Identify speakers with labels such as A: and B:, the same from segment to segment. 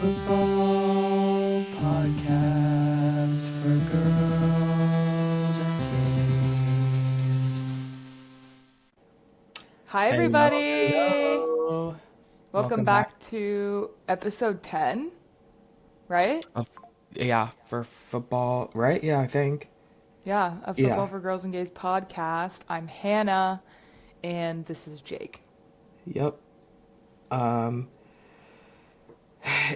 A: Football podcast for girls and gays.
B: Hi,
A: Hello,
B: everybody.
A: hello.
B: Welcome back to episode 10, right?
A: Of, yeah, for football, right? Yeah, I think.
B: Yeah, a
A: Yeah.
B: Football for Girls and Gays podcast. I'm Hannah, and this is Jake.
A: Yep. Um,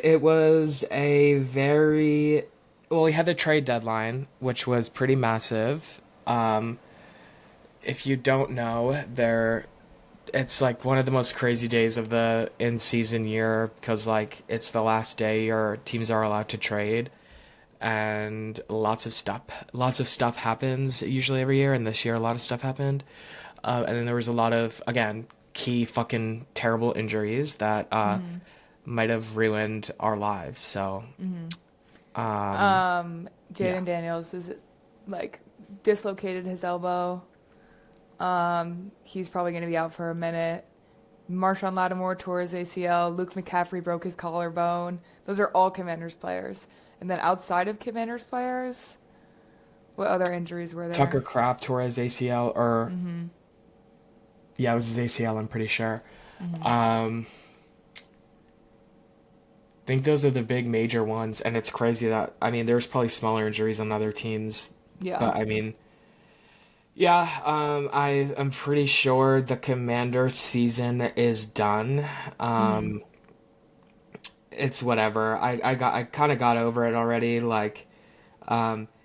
A: it was a very well. We had the trade deadline, which was pretty massive. If you don't know, it's like one of the most crazy days of the in season year because like it's the last day or teams are allowed to trade and lots of stuff happens usually every year, and this year a lot of stuff happened, and then there was a lot of, again, key fucking terrible injuries that
B: Mm-hmm.
A: might have ruined our lives, so
B: Mm-hmm.
A: um yeah.
B: Jaden Daniels is like dislocated his elbow. He's probably going to be out for a minute. Marshawn Lattimore tore his ACL. Luke McCaffrey broke his collarbone. Those are all Commanders players. And then outside of Commanders players, what other injuries were
A: Tucker
B: there?
A: Kraft tore his ACL, or
B: Mm-hmm.
A: yeah, it was his ACL, I'm pretty sure.
B: Mm-hmm.
A: um think those are the big major ones, and it's crazy that, I mean, there's probably smaller injuries on other teams,
B: Yeah.
A: but I mean, yeah, I'm pretty sure the Commander season is done.
B: Mm-hmm.
A: Um, it's whatever. I kind of got over it already. Like,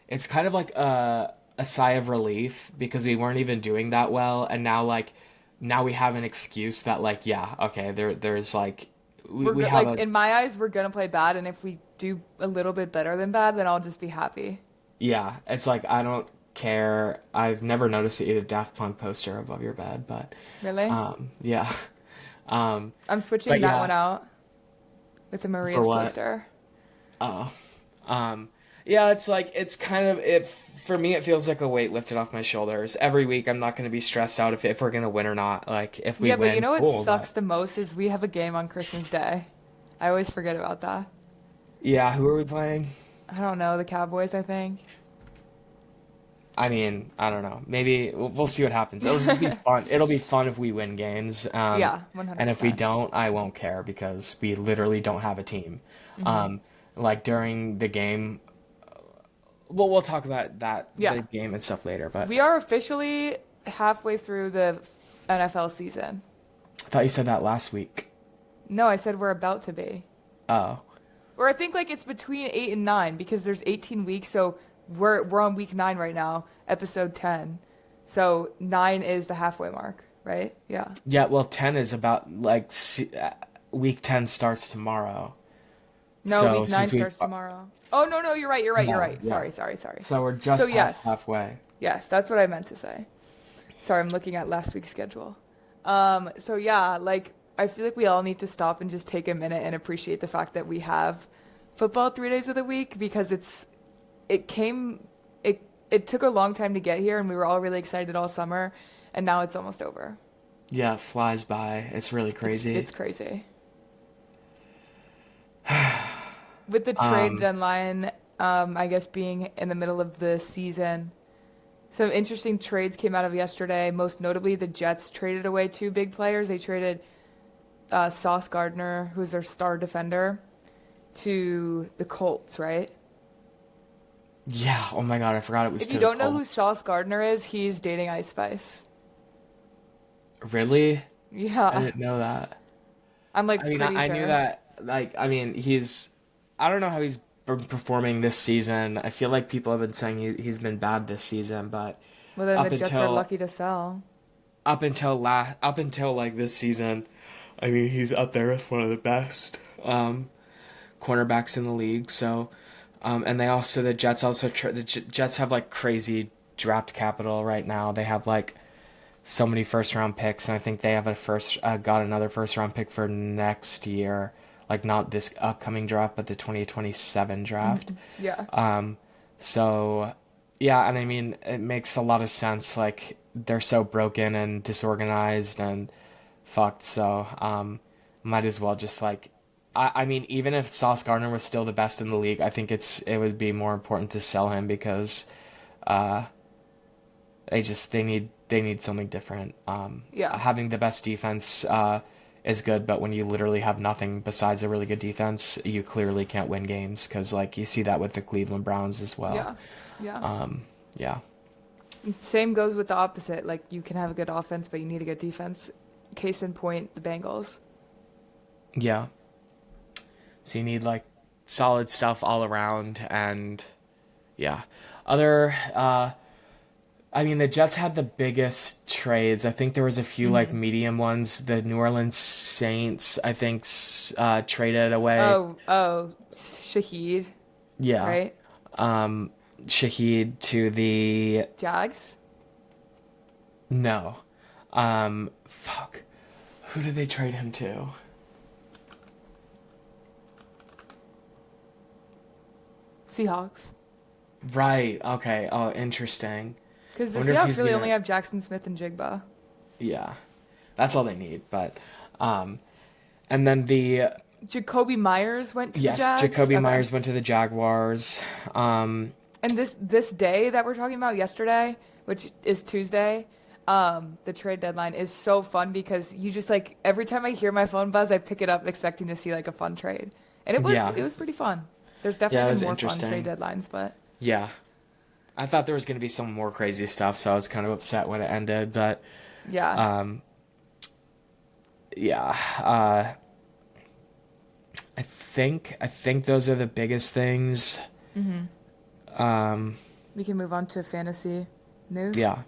A: it's kind of like a sigh of relief because we weren't even doing that well, and now we have an excuse that, like, yeah, okay, there's like we have
B: Like
A: a,
B: in my eyes, we're gonna play bad, and if we do a little bit better than bad, then I'll just be happy.
A: yeah. It's like, I don't care. I've never noticed that you had a Daft Punk poster above your bed, but
B: Really?
A: yeah. Um,
B: I'm switching
A: but
B: that
A: yeah,
B: one out with the
A: for
B: Maria's
A: what?
B: poster.
A: Oh, yeah. It's like, it's kind of it for me. It feels like a weight lifted off my shoulders. Every week, I'm not going to be stressed out if we're going to win or not. Like, if we
B: Yeah, but you
A: win,
B: know what
A: cool. But
B: sucks the most is we have a game on Christmas Day. I always forget about that.
A: yeah, who are we playing?
B: I don't know, the Cowboys, I think.
A: I mean, I don't know. Maybe we'll see what happens. It'll just be fun. It'll be fun if we win games.
B: Yeah,
A: And if we
B: 100%.
A: don't, I won't care because we literally don't have a team.
B: Mm-hmm.
A: Um, like during the game, well, we'll talk about the
B: Yeah.
A: game and stuff later. But
B: We are officially halfway through the NFL season.
A: I thought you said that last week.
B: No, I said we're about to be.
A: Oh,
B: Or I think like it's between 8 and 9 because there's 18 weeks, so we're on week 9 right now, episode 10. So 9 is the halfway mark, right? Yeah.
A: yeah. Well, 10 is about like week 10 starts tomorrow.
B: No,
A: So
B: week 9
A: since we
B: starts tomorrow. Oh, no, no, you're right, you're right, you're
A: no,
B: right.
A: yeah.
B: Sorry, sorry, sorry.
A: So we're
B: So
A: just past
B: yes.
A: halfway.
B: Yes, that's what I meant to say. Sorry, I'm looking at last week's schedule. So yeah, like I feel like we all need to stop and just take a minute and appreciate the fact that we have football 3 days of the week because it came it took a long time to get here and we were all really excited all summer and now it's almost over.
A: Yeah, it flies by. It's really crazy.
B: It's crazy. With the trade
A: Um,
B: deadline, I guess being in the middle of the season, some interesting trades came out of yesterday. Most notably, the Jets traded away two big players. They traded Sauce Gardner, who's their star defender, to the Colts, right?
A: yeah. Oh my God, I forgot it was
B: If
A: to
B: you
A: the
B: don't know who
A: Colts.
B: Sauce Gardner is, he's dating Ice Spice.
A: Really? I
B: Yeah,
A: didn't know that.
B: I'm
A: I
B: like
A: mean,
B: pretty
A: I knew
B: sure.
A: that. Like, I mean, I don't know how he's been performing this season. I feel like people have been saying he's been bad this season, but
B: Well, then the
A: up
B: Jets are
A: until
B: lucky to sell.
A: up until like this season, I mean, he's up there with one of the best cornerbacks in the league. So, and the Jets the Jets have like crazy draft capital right now. They have like so many first round picks, and I think they have got another first round pick for next year. Like, not this upcoming draft, but the 2027 draft.
B: Yeah.
A: Um, so yeah, and I mean, it makes a lot of sense. Like, they're so broken and disorganized and fucked. So might as well just like, I mean, even if Sauce Gardner was still the best in the league, I think it would be more important to sell him because uh, they need something different.
B: Yeah.
A: Having the best defense is good, but when you literally have nothing besides a really good defense, you clearly can't win games because like you see that with the Cleveland Browns as well.
B: Yeah. Yeah.
A: Yeah,
B: Same goes with the opposite. Like you can have a good offense, but you need a good defense. Case in point, the Bengals.
A: yeah. So you need like solid stuff all around, and yeah. Other I mean, the Jets had the biggest trades. I think there was a few like
B: Hmm.
A: medium ones. The New Orleans Saints, I think, traded away.
B: Oh, Shaheed,
A: Yeah,
B: right?
A: um, Shaheed to the
B: Jags.
A: no, fuck. Who did they trade him to?
B: Seahawks.
A: Right. Okay. Oh, interesting.
B: Because
A: I
B: the
A: wonder if
B: Seahawks
A: he's
B: really
A: gonna.
B: only have Jackson Smith and Jigba.
A: Yeah, that's all they need. But, um, and then the
B: Jacoby Myers went to the
A: yes,
B: Jags.
A: Jacoby
B: Okay.
A: Myers went to the Jaguars.
B: And this day that we're talking about, yesterday, which is Tuesday, the trade deadline is so fun because you just like every time I hear my phone buzz, I pick it up expecting to see like a fun trade, and
A: Yeah,
B: it was pretty fun. There's
A: yeah, it
B: definitely
A: was
B: been more fun trade
A: interesting.
B: deadlines, but
A: Yeah, I thought there was gonna be some more crazy stuff, so I was kind of upset when it ended. But,
B: yeah.
A: um, yeah, uh, I think those are the biggest things.
B: Hmm.
A: Um,
B: We can move on to fantasy news.
A: yeah,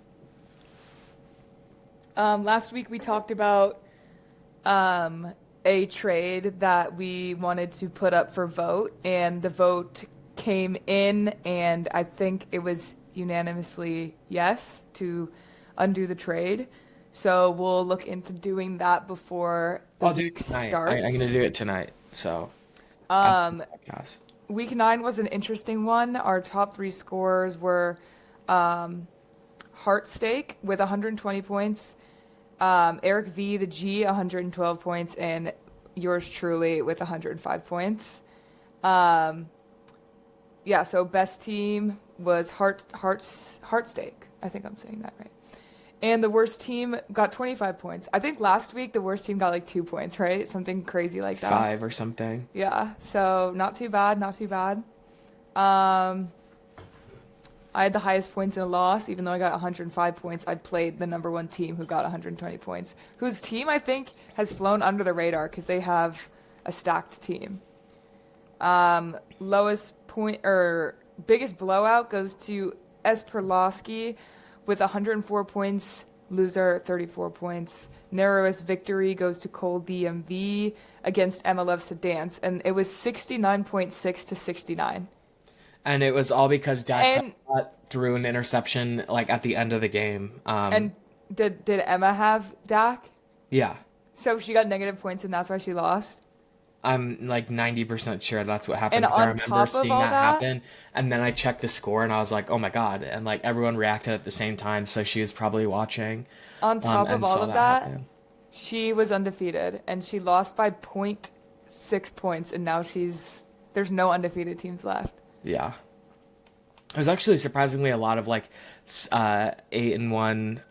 B: Last week we talked about um, a trade that we wanted to put up for vote, and the vote came in, and I think it was unanimously yes to undo the trade. So we'll look into doing that before the
A: I'll do it
B: week
A: tonight. I'm gonna
B: starts.
A: do it tonight. So after the
B: Um,
A: podcast.
B: Week 9 was an interesting one. Our top three scorers were um, Heartstake with 120 points, Eric V, the G, 112 points, and yours truly with 105 points. Um, yeah, so best team was Heartstake. I think I'm saying that right. And the worst team got 25 points. I think last week the worst team got like 2 points, right? Something crazy like that.
A: 5 or something.
B: Yeah, so not too bad, not too bad. Um, I had the highest points in a loss, even though I got 105 points. I played the number one team who got 120 points, whose team I think has flown under the radar because they have a stacked team. Lowest point or biggest blowout goes to Esperlowski with 104 points. Loser, 34 points. Narrowest victory goes to Cole DMV against Emma Loves to Dance, and it was 69.6 to 69.
A: And it was all because Dak
B: And
A: Prescott threw an interception like at the end of the game.
B: and did Emma have Dak?
A: Yeah,
B: So she got negative points, and that's why she lost.
A: I'm like 90% sure that's what happened
B: And
A: because I
B: on
A: remember
B: top of
A: seeing
B: all
A: that
B: that,
A: happen. And then I checked the score and I was like, oh my God. And like everyone reacted at the same time. So she was probably watching
B: on top of
A: and
B: all
A: saw
B: of
A: that
B: that,
A: happen.
B: she was undefeated, and she lost by point 0.6 points, and now there's no undefeated teams left.
A: Yeah. There's actually surprisingly a lot of like 8-1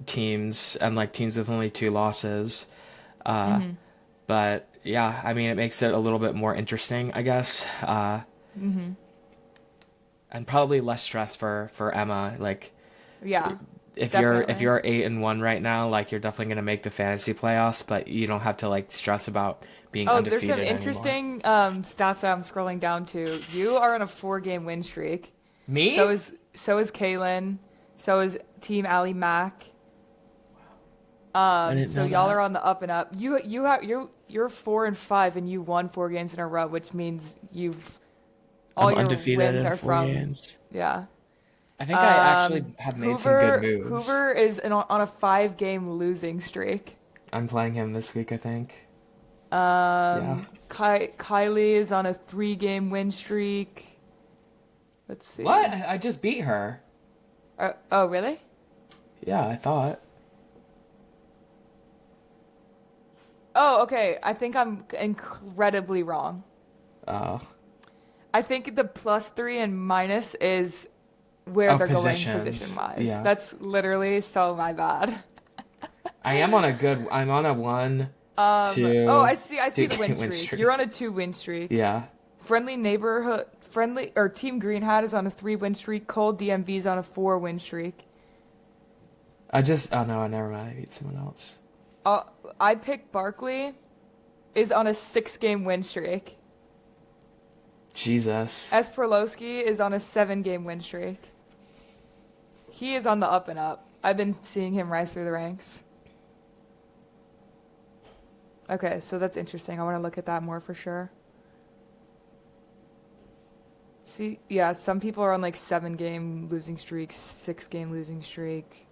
A: teams and like teams with only 2 losses. Uh,
B: Hmm.
A: but yeah, I mean, it makes it a little bit more interesting, I guess.
B: Hmm.
A: And probably less stress for Emma. Like
B: Yeah,
A: if
B: definitely.
A: you're 8-1 right now, like you're definitely gonna make the fantasy playoffs, but you don't have to like stress about being
B: Oh, there's some
A: undefeated anymore.
B: interesting stats that I'm scrolling down to. You are on a 4-game win streak.
A: Me?
B: So is Kaylin. So is Team Ali Mack.
A: I didn't
B: So
A: know
B: y'all are
A: that.
B: on the up and up. You're 4-5, and you won 4 games in a row, which means you've all
A: I'm
B: your
A: undefeated
B: wins
A: in
B: are
A: four
B: from,
A: games.
B: yeah.
A: I think I actually
B: Um,
A: have made some good
B: Hoover
A: moves.
B: Hoover is on a 5-game losing streak.
A: I'm playing him this week, I think. Yeah.
B: Kylie is on a 3-game win streak. Let's
A: What?
B: see.
A: I just beat her.
B: Oh, really?
A: Yeah, I thought.
B: Oh, okay. I think I'm incredibly wrong.
A: Uh,
B: I think the +3 and minus is where
A: oh,
B: they're going position
A: positions.
B: wise.
A: Yeah.
B: That's literally so my bad.
A: I'm on a
B: Oh,
A: to
B: I see
A: two
B: the win
A: game win
B: streak. You're on
A: streak.
B: a 2 win streak.
A: Yeah.
B: Friendly or Team Green Hat is on a 3 win streak. Cold DMV is on a 4 win streak.
A: Oh no, never mind. I beat someone else.
B: Uh, I picked Barkley is on a 6 game win streak.
A: Jesus.
B: Esperlowski is on a 7 game win streak. He is on the up and up. I've been seeing him rise through the ranks. Okay, so that's interesting. I want to look at that more for sure. See, yeah, some people are on like 7 game losing streaks, 6 game losing streak.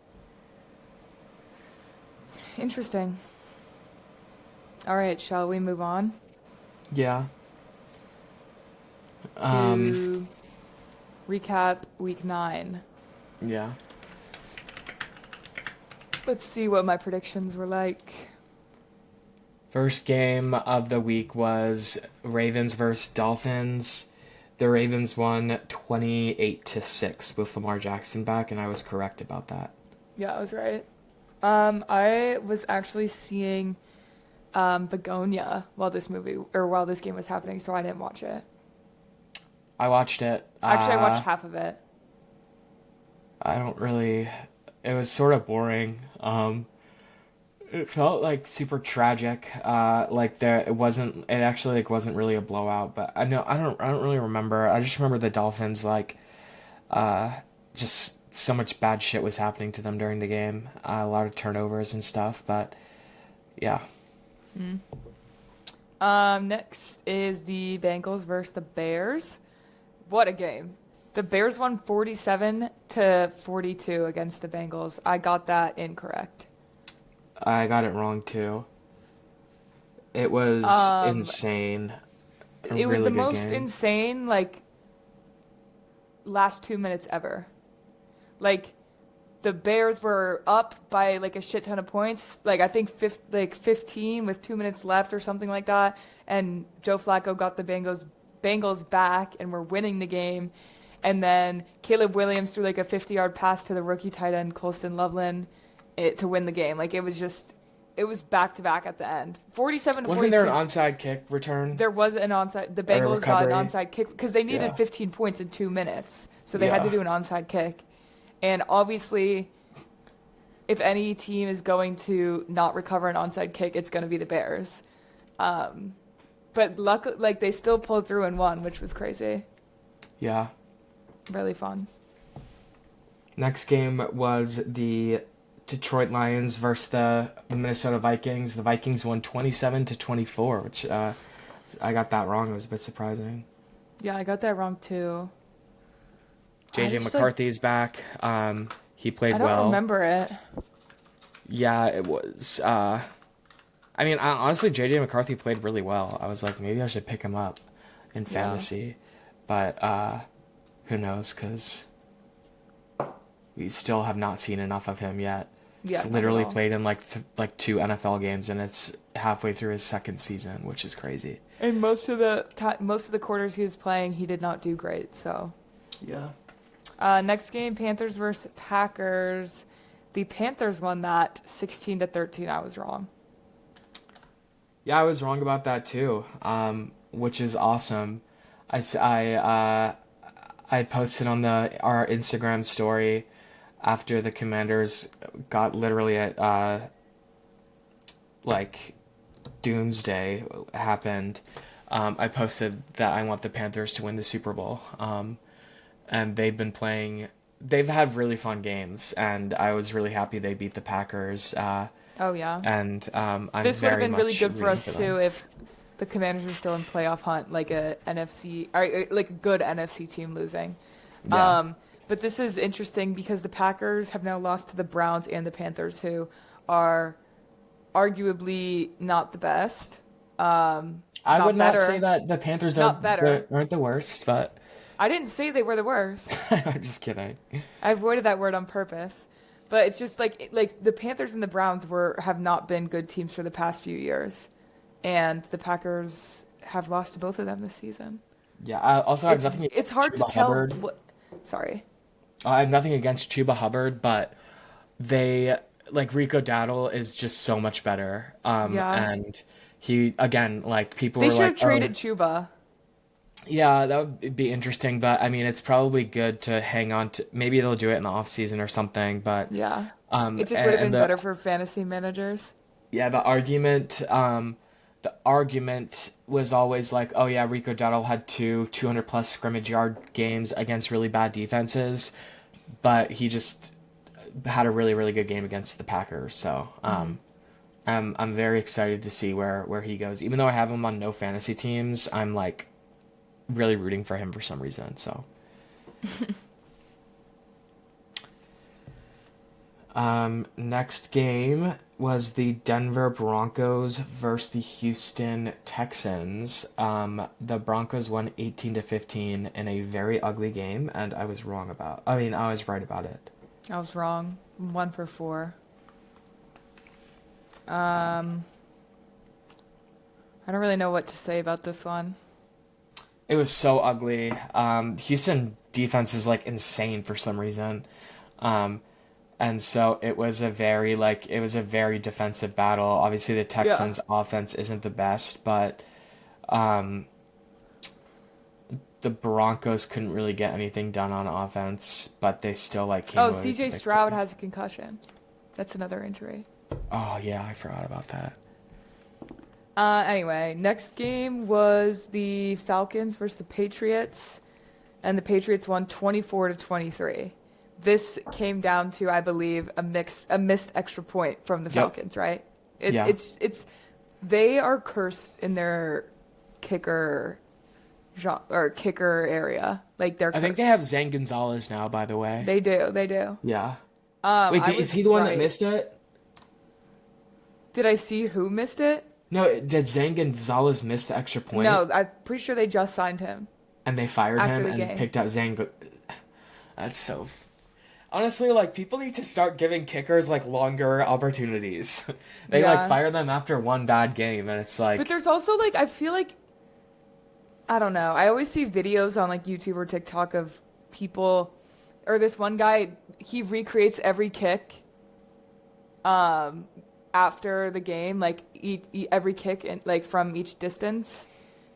B: Interesting. All right, shall we move on
A: Yeah.
B: to recap week 9?
A: Yeah.
B: Let's see what my predictions were like.
A: First game of the week was Ravens versus Dolphins. The Ravens won 28-6 with Lamar Jackson back, and I was correct about that.
B: Yeah, I was right. I was actually seeing Begonia while this game was happening, so I didn't watch it.
A: I watched it.
B: Actually, I watched half of it.
A: I don't really. It was sort of boring. It felt like super tragic. It wasn't. It actually wasn't really a blowout. But I don't really remember. I just remember the Dolphins just so much bad shit was happening to them during the game. A lot of turnovers and stuff. But yeah.
B: Next is the Bengals versus the Bears. What a game. The Bears won 47-42 against the Bengals. I got that incorrect.
A: I got it wrong too. It was insane.
B: It was the most insane last 2 minutes ever. The Bears were up by a shit ton of points. I think 15 with 2 minutes left or something like that. And Joe Flacco got the Bengals back and were winning the game. And then Caleb Williams threw a 50-yard pass to the rookie tight end Colston Loveland to win the game. It was back to back at the end. 47-42.
A: Wasn't there an onside kick return?
B: There was an onside. The Bengals got an onside kick because they needed 15 points in 2 minutes, so they had to do an onside kick. And obviously, if any team is going to not recover an onside kick, it's going to be the Bears. But luckily, they still pulled through and won, which was crazy.
A: Yeah.
B: Really fun.
A: Next game was the Detroit Lions versus the Minnesota Vikings. The Vikings won 27-24, which I got that wrong. It was a bit surprising.
B: Yeah, I got that wrong too.
A: JJ McCarthy's back. He played well.
B: I don't remember it.
A: Yeah, it was. Honestly, JJ McCarthy played really well. I was like, maybe I should pick him up in fantasy. But who knows, because we still have not seen enough of him yet.
B: Yeah,
A: He's literally played in 2 NFL games, and it's halfway through his second season, which is crazy.
B: And most of the quarters he was playing, he did not do great. So
A: yeah.
B: Next game, Panthers versus Packers. The Panthers won that 16-13. I was wrong.
A: Yeah, I was wrong about that too, which is awesome. I posted on our Instagram story after the Commanders got literally at doomsday happened. I posted that I want the Panthers to win the Super Bowl. And they've had really fun games, and I was really happy they beat the Packers.
B: Oh yeah.
A: And
B: this would have been really good for us
A: too
B: if the Commanders were still in playoff hunt, a good NFC team losing.
A: Yeah.
B: But this is interesting because the Packers have now lost to the Browns and the Panthers, who are arguably not the best.
A: I would not say that the Panthers aren't the worst, but
B: I didn't say they were the worst.
A: I'm just kidding.
B: I avoided that word on purpose. But it's just the Panthers and the Browns have not been good teams for the past few years. and the Packers have lost to both of them this season.
A: Yeah, I also have
B: It's
A: nothing
B: it's
A: against
B: hard to
A: Chuba
B: tell
A: Hubbard.
B: what. Sorry.
A: I have nothing against Chuba Hubbard, but they like Rico Dowdle is just so much better.
B: Yeah.
A: And he again, like people
B: They
A: were
B: should
A: like,
B: have
A: oh,
B: traded Chuba.
A: yeah, that would be interesting. But I mean, it's probably good to hang on to. Maybe they'll do it in the off season or something. But
B: Yeah. It just would have
A: and
B: been
A: the
B: better for fantasy managers.
A: yeah, the argument was always like, oh yeah, Rico Dowdle had 200 plus scrimmage yard games against really bad defenses, but he just had a really really good game against the Packers. So I'm very excited to see where he goes. Even though I have him on no fantasy teams, I'm like really rooting for him for some reason. So next game was the Denver Broncos versus the Houston Texans. The Broncos won 18-15 in a very ugly game, and I was I was right about it.
B: I was wrong. 1 for 4. I don't really know what to say about this one.
A: It was so ugly. Houston defense is like insane for some reason. And so it was a very defensive battle. Obviously the Texans offense isn't the best, but the Broncos couldn't really get anything done on offense, but they still like came away with
B: CJ
A: the
B: Stroud
A: victory.
B: has a concussion. That's another injury.
A: Oh yeah, I forgot about that.
B: Anyway, next game was the Falcons versus the Patriots, and the Patriots won 24-23. This came down to, I believe, a missed extra point from the Falcons, right? It's they are cursed in their kicker area. Like they're cursed.
A: I think they have Zane Gonzalez now, by the way.
B: They do.
A: Yeah. Wait, is he the one that missed it?
B: Did I see who missed it?
A: No, did Zane Gonzalez miss the extra point?
B: No, I'm pretty sure they just signed him.
A: And they fired him and picked out That's so... Honestly, like, people need to start giving kickers, like, longer opportunities. They, like, fire them after one bad game, and it's like...
B: But there's also, like, I feel like... I don't know. I always see videos on, like, YouTube or TikTok of people... Or this one guy, he recreates every kick after the game, like, every kick, like, from each distance.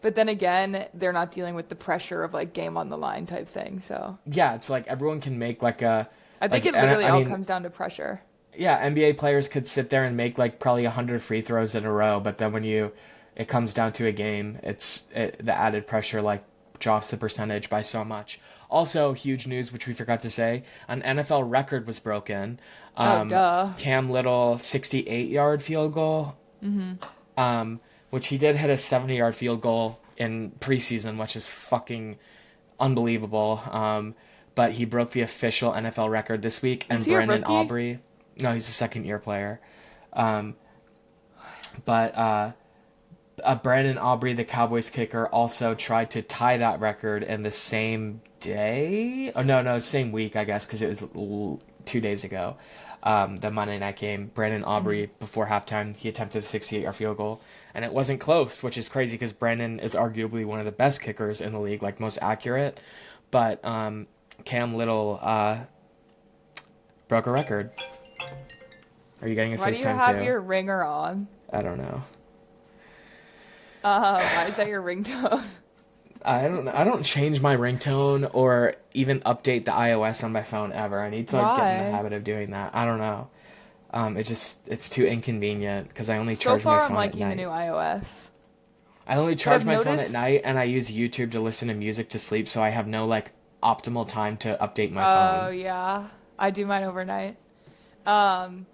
B: But then again, they're not dealing with the pressure of, like, game on the line type thing, so...
A: Yeah, it's like everyone can make, like, a...
B: I think it literally all comes down to pressure.
A: Yeah, NBA players could sit there and make like probably 100 free throws in a row, but then when it comes down to a game, the added pressure like drops the percentage by so much. Also, huge news, which we forgot to say, an NFL record was broken.
B: Duh.
A: Cam Little 68-yard field goal. Which he did hit a 70-yard field goal in preseason, which is fucking unbelievable. But he broke the official NFL record this week. And Brandon Aubrey... No, he's a second-year player. But Brandon Aubrey, the Cowboys kicker, also tried to tie that record in the same day? Oh, no, same week, I guess, because it was 2 days ago. The Monday night game. Brandon Aubrey, before halftime, he attempted a 68-yard field goal. And it wasn't close, which is crazy because Brandon is arguably one of the best kickers in the league, like most accurate. But... Cam Little broke a record. Are you getting a FaceTime too?
B: Why do you have your ringer on?
A: I don't know.
B: Why is that your ringtone?
A: I don't know. I don't change my ringtone or even update the iOS on my phone ever. I need to like, get in the habit of doing that. I don't know. It's too inconvenient because I only charge my phone at night. So far, I'm liking the
B: new iOS.
A: I only charge my phone at night and I use YouTube to listen to music to sleep, so I have no like optimal time to update my phone.
B: Oh yeah, I do mine overnight. The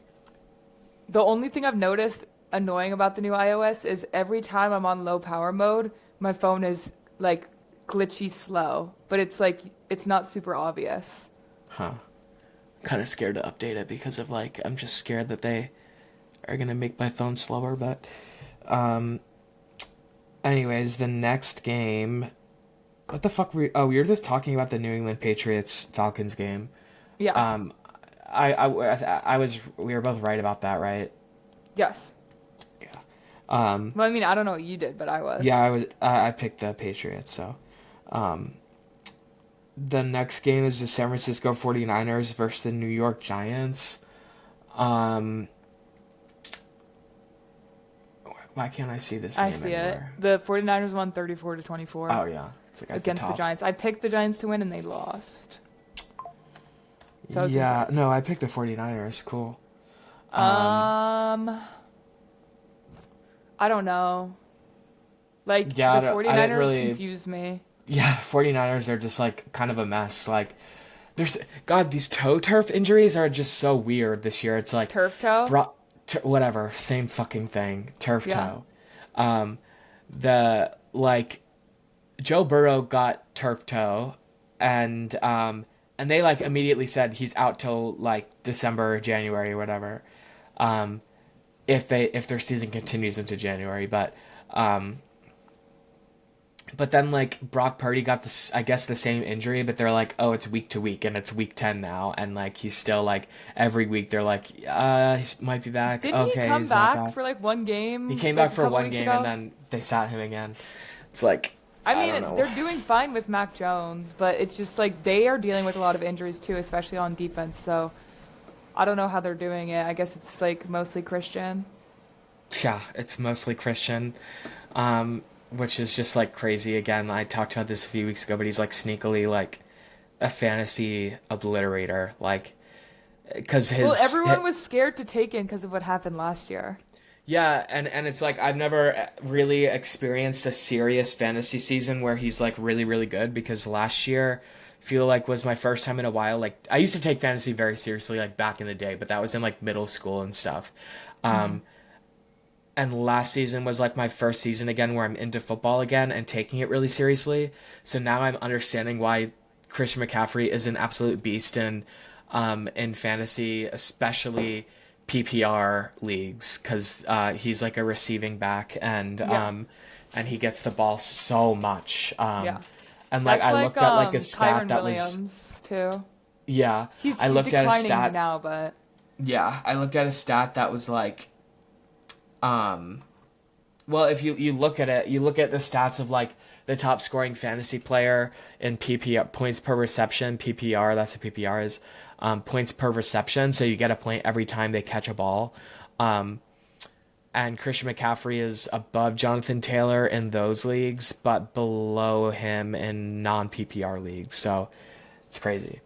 B: only thing I've noticed annoying about the new iOS is every time I'm on low power mode, my phone is like glitchy slow, but it's like it's not super obvious.
A: Huh. Kind of scared to update it because of like I'm just scared that they are gonna make my phone slower. But anyways, the next game. What the fuck we were just talking about the New England Patriots Falcons game.
B: Yeah.
A: We were both right about that, right?
B: Yes.
A: Yeah.
B: Well, I mean, I don't know what you did, but I was.
A: Yeah, I picked the Patriots. So, um, the next game is the San Francisco 49ers versus the New York Giants. Um, why can't I see this
B: I
A: game
B: see it.
A: anywhere?
B: The 49ers won 34-24
A: Oh yeah, it's like at
B: against the
A: top.
B: Giants. I picked the Giants to win and they lost. So I was
A: Yeah,
B: incorrect.
A: no, I picked the 49ers. Cool.
B: I don't know. Like,
A: Yeah,
B: the
A: I didn't
B: 49ers
A: really.
B: confused me.
A: Yeah, 49ers are just like kind of a mess. Like, God, these toe turf injuries are just so weird this year. It's like,
B: Turf toe?
A: whatever, same fucking thing. Turf
B: Yeah.
A: toe. Um, the like Joe Burrow got turf toe, and they like immediately said he's out till like December, or January, or whatever. Um, if their season continues into January, um, but then like Brock Purdy got this, I guess the same injury, but they're like, oh, it's week to week, and it's week 10 now, and like he's still like every week they're like, he might be back.
B: Didn't he
A: Okay,
B: come
A: he's not
B: back
A: back.
B: for like one
A: He
B: game
A: came
B: like
A: back
B: a
A: for
B: couple
A: one
B: weeks
A: game, and
B: ago?
A: then they sat him again. It's like
B: I
A: I don't
B: mean,
A: know.
B: they're doing fine with Mac Jones, but it's just like they are dealing with a lot of injuries too, especially on defense. So I don't know how they're doing it. I guess it's like mostly Christian.
A: Yeah, it's mostly Christian, which is just like crazy. Again, I talked about this a few weeks ago, but he's like sneakily like a fantasy obliterator, like because
B: Well, everyone was scared to take him because of what happened last year.
A: yeah, and it's like I've never really experienced a serious fantasy season where he's like really really good, because last year I feel like was my first time in a while. Like I used to take fantasy very seriously like back in the day, but that was in like middle school and stuff.
B: Mm-hmm.
A: Um, and last season was like my first season again where I'm into football again and taking it really seriously. So now I'm understanding why Christian McCaffrey is an absolute beast in fantasy, especially PPR leagues, because he's like a receiving back,
B: Yeah,
A: and he gets the ball so much.
B: yeah.
A: And like
B: That's
A: I
B: like
A: looked at like a stat
B: Kyron
A: that was
B: Williams too.
A: yeah, I
B: He's
A: looked at a
B: declining
A: stat
B: now, but
A: yeah, I looked at a stat that was like um well, if you look at it, you look at the stats of like the top scoring fantasy player in PPR, points per reception, PPR, that's what PPR is, points per reception. So you get a point every time they catch a ball. Um, and Christian McCaffrey is above Jonathan Taylor in those leagues, but below him in non PPR leagues. So it's crazy.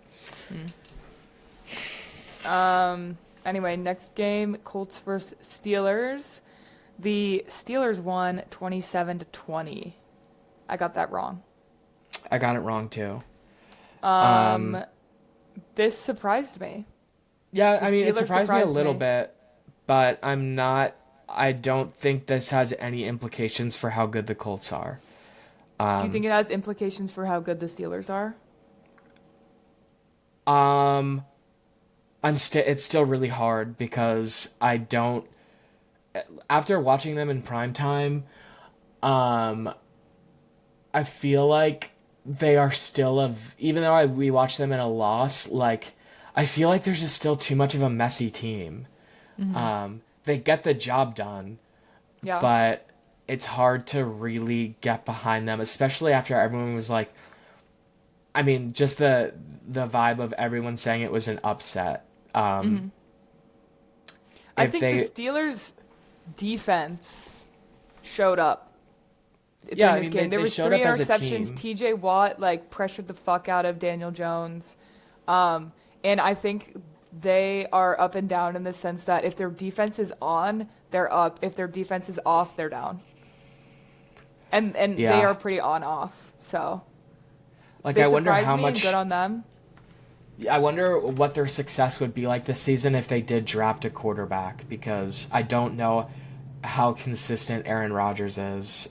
B: anyway, next game, Colts versus Steelers. The Steelers won 27-20. I got that wrong.
A: I got it wrong too.
B: This surprised me.
A: Yeah,
B: The
A: I mean, it
B: Steelers
A: surprised me a
B: surprised
A: little
B: me.
A: bit, but I don't think this has any implications for how good the Colts are.
B: Do you think it has implications for how good the Steelers are?
A: It's still really hard because I don't, after watching them in prime time, I feel like they are still even though we watch them in a loss, like I feel like there's just still too much of a messy team. They get the job done,
B: Yeah.
A: but it's hard to really get behind them, especially after everyone was like, I mean, just the vibe of everyone saying it was an upset.
B: I
A: If
B: think
A: they,
B: the Steelers defense showed up
A: yeah,
B: during
A: I
B: this
A: mean,
B: game. There
A: they
B: was
A: showed
B: 3
A: up as a
B: interceptions.
A: team.
B: TJ Watt like pressured the fuck out of Daniel Jones. And I think they are up and down in the sense that if their defense is on, they're up. If their defense is off, they're down. And they
A: Yeah.
B: are pretty on off. So
A: Like,
B: they
A: I wonder
B: surprised
A: how
B: me and
A: much.
B: good on them.
A: I wonder what their success would be like this season if they did draft a quarterback, because I don't know how consistent Aaron Rodgers is.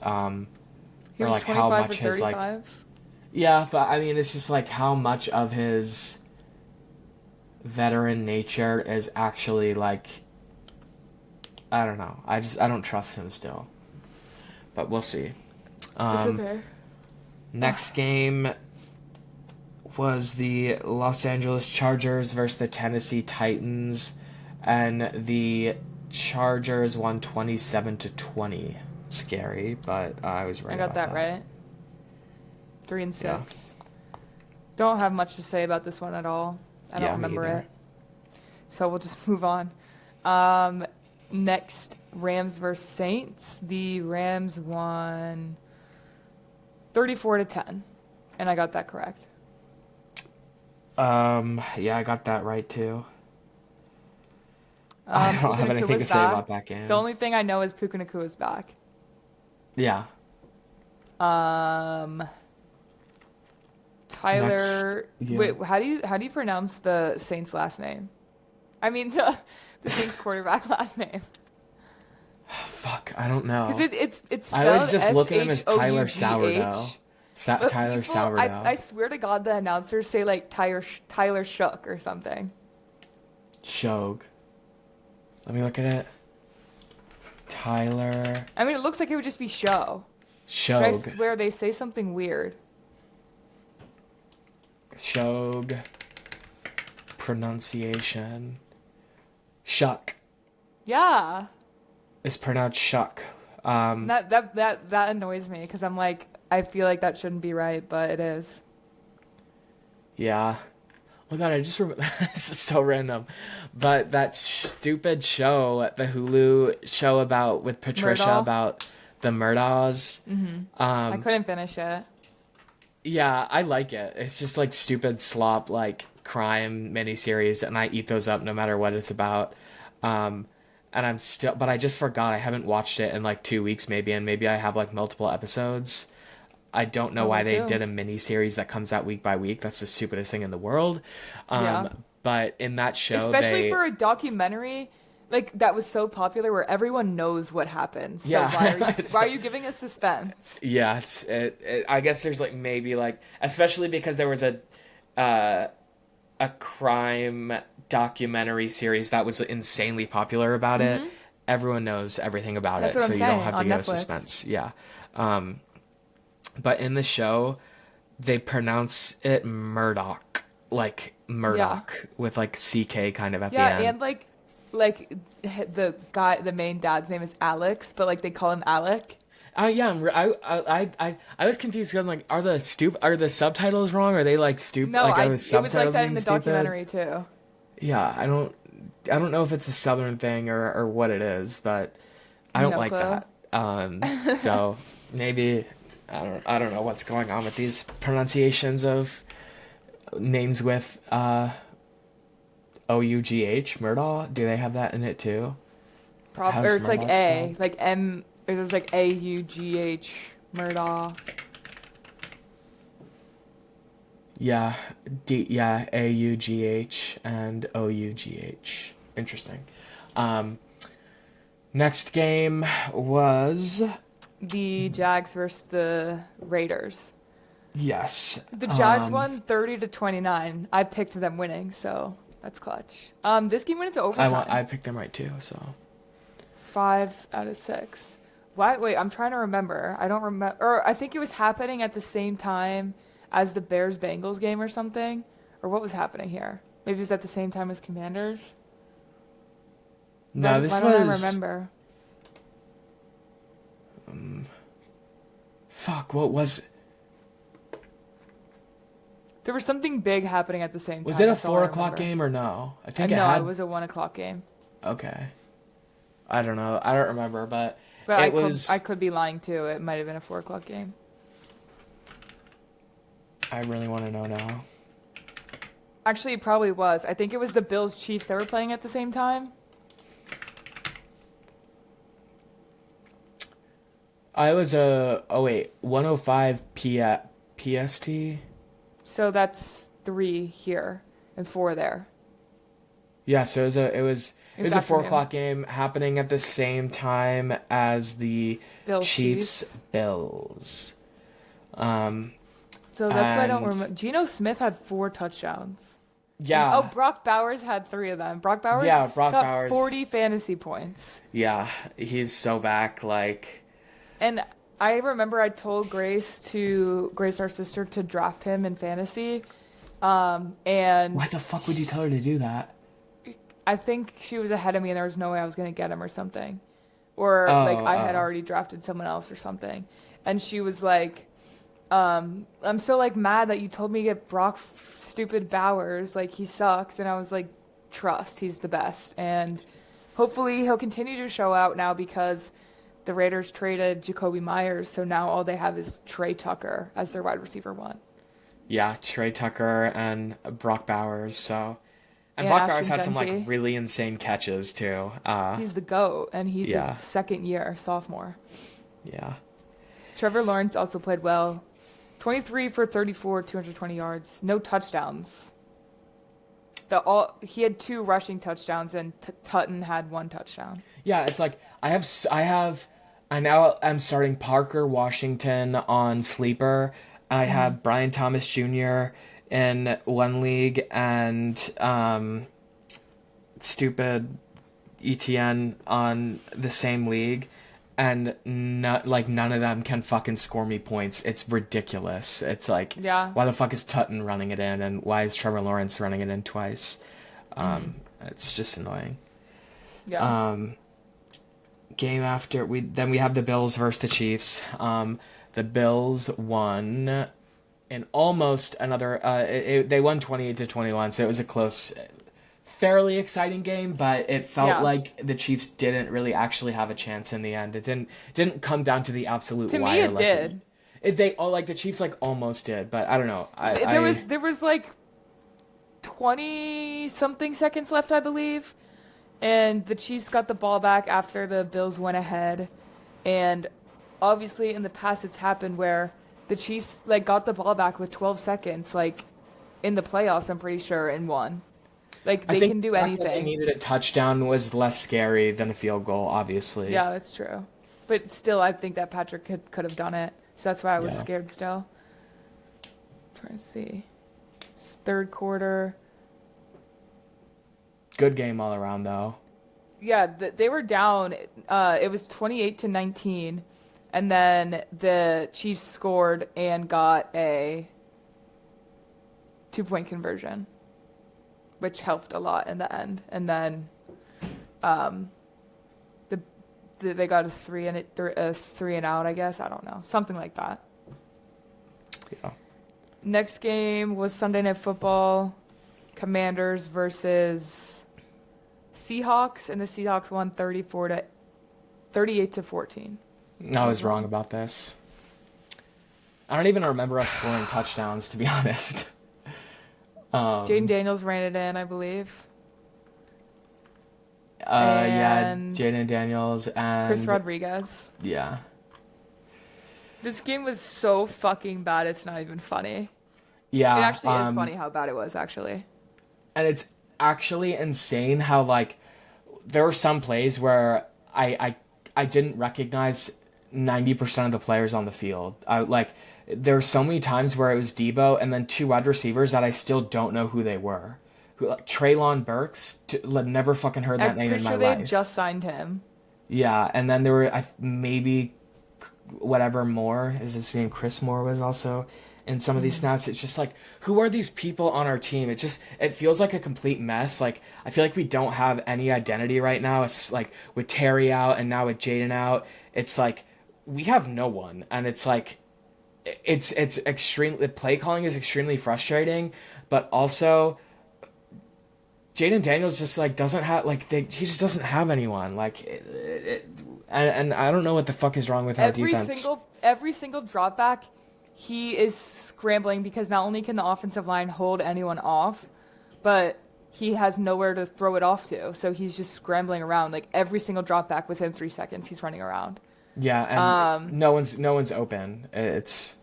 B: He
A: Or
B: was
A: like how
B: 25 for
A: much his like
B: 35.
A: yeah, but I mean it's just like how much of his veteran nature is actually like I don't know. I don't trust him still. But we'll see.
B: It's okay.
A: Next game was the Los Angeles Chargers versus the Tennessee Titans, and the Chargers won 27-20. Scary, but I was right
B: I got
A: about
B: that right. 3 and
A: Yeah.
B: 6. Don't have much to say about this one at all. I don't
A: Yeah, me
B: remember
A: either.
B: it. So we'll just move on. Next, Rams versus Saints. The Rams won 34-10, and I got that correct.
A: Yeah, I got that right too. I don't
B: Puka
A: have anything to
B: Nakua's
A: say about
B: back.
A: that
B: The
A: game.
B: only thing I know is Puka Nakua's back.
A: Yeah.
B: Um,
A: Next,
B: Tyler.
A: yeah.
B: Wait, how do you pronounce the Saints' last name? I mean the Saints quarterback last name.
A: Fuck, I don't
B: Because
A: know.
B: it's
A: I always
B: spelled
A: just look at him as Tyler
B: Shough.
A: Sourdough.
B: But
A: Tyler
B: people,
A: Sourdough.
B: I swear to God, the announcers say like Tyler Shook or something.
A: Shog. Let me look at it. Tyler
B: I mean, it looks like it would just be show. But I
A: Shog.
B: swear they say something weird.
A: Shog. Pronunciation. Shuck.
B: Yeah.
A: It's pronounced shuck.
B: That annoys me because I'm like, I feel like that shouldn't be right, but it is.
A: Yeah. Oh god, I just remember. This is so random, but that stupid show, the Hulu show about with Patricia
B: Murdaugh?
A: about the Murdaws.
B: I couldn't finish it.
A: Yeah, I like it. It's just like stupid slop, like crime miniseries, and I eat those up no matter what it's about. And but I just forgot. I haven't watched it in like 2 weeks, maybe, and maybe I have like multiple episodes. I don't know
B: Oh,
A: why
B: me
A: they
B: too.
A: did a mini series that comes out week by week. That's the stupidest thing in the world.
B: Yeah.
A: But in that show,
B: Especially for a documentary like that was so popular where everyone knows what happens. So
A: Yeah,
B: why are you giving us suspense?
A: yeah, I guess there's like maybe like especially because there was a crime documentary series that was insanely popular about it. Everyone knows everything about
B: That's
A: it,
B: what
A: so
B: I'm
A: you don't
B: saying,
A: have to
B: on
A: go
B: Netflix.
A: suspense. Yeah. But in the show, they pronounce it Murdoch, like Murdoch with like CK kind of at the
B: Yeah,
A: end.
B: and like the main dad's name is Alex, but like they call him Alec.
A: Yeah, I was confused because I'm like, are the subtitles wrong? Are they like stupid?
B: No,
A: Like, are the
B: it was like
A: subtitles
B: that in
A: being
B: the
A: stupid?
B: documentary too.
A: Yeah, I don't know if it's a southern thing or what it is, but I don't
B: No
A: like
B: clue.
A: that. So maybe I don't know what's going on with these pronunciations of names with OUGH Murdaugh. Do they have that in it too? How's
B: Or it's like
A: Murdaugh
B: A,
A: spelled?
B: like M. It was like Augh Murdaugh.
A: Yeah, yeah, AUGH and OUGH. Interesting. Um, Next game was
B: The Jags versus the Raiders.
A: yes.
B: The Jags won 30-29. I picked them winning, so that's clutch. This game went into overtime.
A: I picked them right too. So
B: 5 out of 6. Why? Wait, I'm trying to remember. I don't remember. Or I think it was happening at the same time as the Bears Bengals game or something. Or what was happening here? Maybe it was at the same time as Commanders.
A: no,
B: Why
A: this
B: don't I
A: was
B: remember?
A: fuck. What was
B: There was something big happening at the same time.
A: was it a
B: That's all I
A: 4 o'clock
B: remember.
A: game or no? I think it
B: No,
A: had.
B: it was a 1 o'clock game.
A: Okay. I don't know. I don't remember, but
B: But
A: it was.
B: I could be lying too. It might have been a 4 o'clock game.
A: I really want to know now.
B: Actually, it probably was. I think it was the Bills Chiefs that were playing at the same time.
A: I was 105 PST.
B: So that's 3 here and 4 there.
A: Yeah, so it was a 4
B: afternoon.
A: o'clock game happening at the same time as the
B: Bills
A: Chiefs Bills.
B: So that's why I don't
A: And-
B: remember. Geno Smith had 4 touchdowns.
A: Yeah.
B: Oh, Brock Bowers had 3 of them. Brock Bowers
A: Yeah, Brock
B: got
A: Bowers.
B: 40 fantasy points.
A: Yeah, he's so back. Like,
B: And I remember I told Grace, our sister, to draft him in fantasy. And
A: why the fuck would you tell her to do that?
B: I think she was ahead of me and there was no way I was going to get him or something. Or like
A: Oh,
B: I had
A: oh.
B: already drafted someone else or something. And she was like, I'm so like mad that you told me to get stupid Bowers. Like he sucks. And I was like, trust, he's the best. And hopefully he'll continue to show out now because the Raiders traded Jacoby Myers. So now all they have is Trey Tucker as their wide receiver one.
A: Yeah, Trey Tucker and Brock Bowers. So, and
B: And
A: Brock Bowers
B: Ashton
A: had some like
B: Genty.
A: really insane catches too.
B: He's the GOAT, and he's a
A: Yeah,
B: second year sophomore.
A: yeah,
B: Trevor Lawrence also played well. 23 for 34, 220 yards. No touchdowns. He had 2 rushing touchdowns, and Tutton had 1 touchdown.
A: yeah. It's like I now am starting Parker Washington on sleeper. I have Brian Thomas Jr. in one league and stupid ETN on the same league, and none of them can fucking score me points. It's ridiculous. It's like,
B: Yeah.
A: why the fuck is Tutton running it in, and why is Trevor Lawrence running it in twice? It's just annoying.
B: Yeah.
A: Game after we have the Bills versus the Chiefs. The Bills won in almost another. They won 28-21, so it was a close, fairly exciting game. But it felt
B: Yeah.
A: like the Chiefs didn't really actually have a chance in the end. It didn't come down to the absolute
B: To me,
A: wire.
B: it did.
A: They all like the Chiefs like almost did, but I don't know.
B: There was like 20 something seconds left, I believe. And the Chiefs got the ball back after the Bills went ahead. And obviously in the past it's happened where the Chiefs like got the ball back with 12 seconds like in the playoffs, I'm pretty sure, and won. Like
A: I
B: they
A: think
B: can do
A: the fact that they
B: anything.
A: needed a touchdown was less scary than a field goal, obviously.
B: Yeah, that's true. But still I think that Patrick could have done it. So that's why I was
A: Yeah.
B: scared still. Trying to see. It's third quarter.
A: Good game all around, though.
B: Yeah, they were down. It was 28-19, and then the Chiefs scored and got a 2-point conversion, which helped a lot in the end. And then, they got a three and out, I guess. I don't know, something like that.
A: Yeah.
B: Next game was Sunday Night Football, Commanders versus Seahawks, and the Seahawks won 38-14.
A: I was wrong about this. I don't even remember us scoring touchdowns, to be honest.
B: Jaden Daniels ran it in, I believe.
A: Yeah,
B: And
A: Jaden Daniels and
B: Chris Rodriguez.
A: yeah,
B: This game was so fucking bad, it's not even funny.
A: yeah.
B: It actually is funny how bad it was, actually.
A: And it's actually insane how like there were some plays where I didn't recognize 90% of the players on the field. There were so many times where it was Debo and then 2 wide receivers that I still don't know who they were. Like Traylon Burks, never fucking heard that
B: I'm
A: name
B: pretty
A: in my
B: sure they
A: life.
B: had just signed him.
A: Yeah, and then there were maybe whatever Moore is his name. Chris Moore was also in some of these snaps. It's just like, who are these people on our team? It feels like a complete mess. Like I feel like we don't have any identity right now. It's like with Terry out and now with Jaden out, it's like we have no one, and it's like it's extreme. The play calling is extremely frustrating, but also Jaden Daniels just like doesn't have he just doesn't have anyone and I don't know what the fuck is wrong with our defense.
B: Every single drop back, he is scrambling because not only can the offensive line hold anyone off, but he has nowhere to throw it off to. So he's just scrambling around. Like every single drop back within 3 seconds, he's running around.
A: Yeah, and no one's open. It's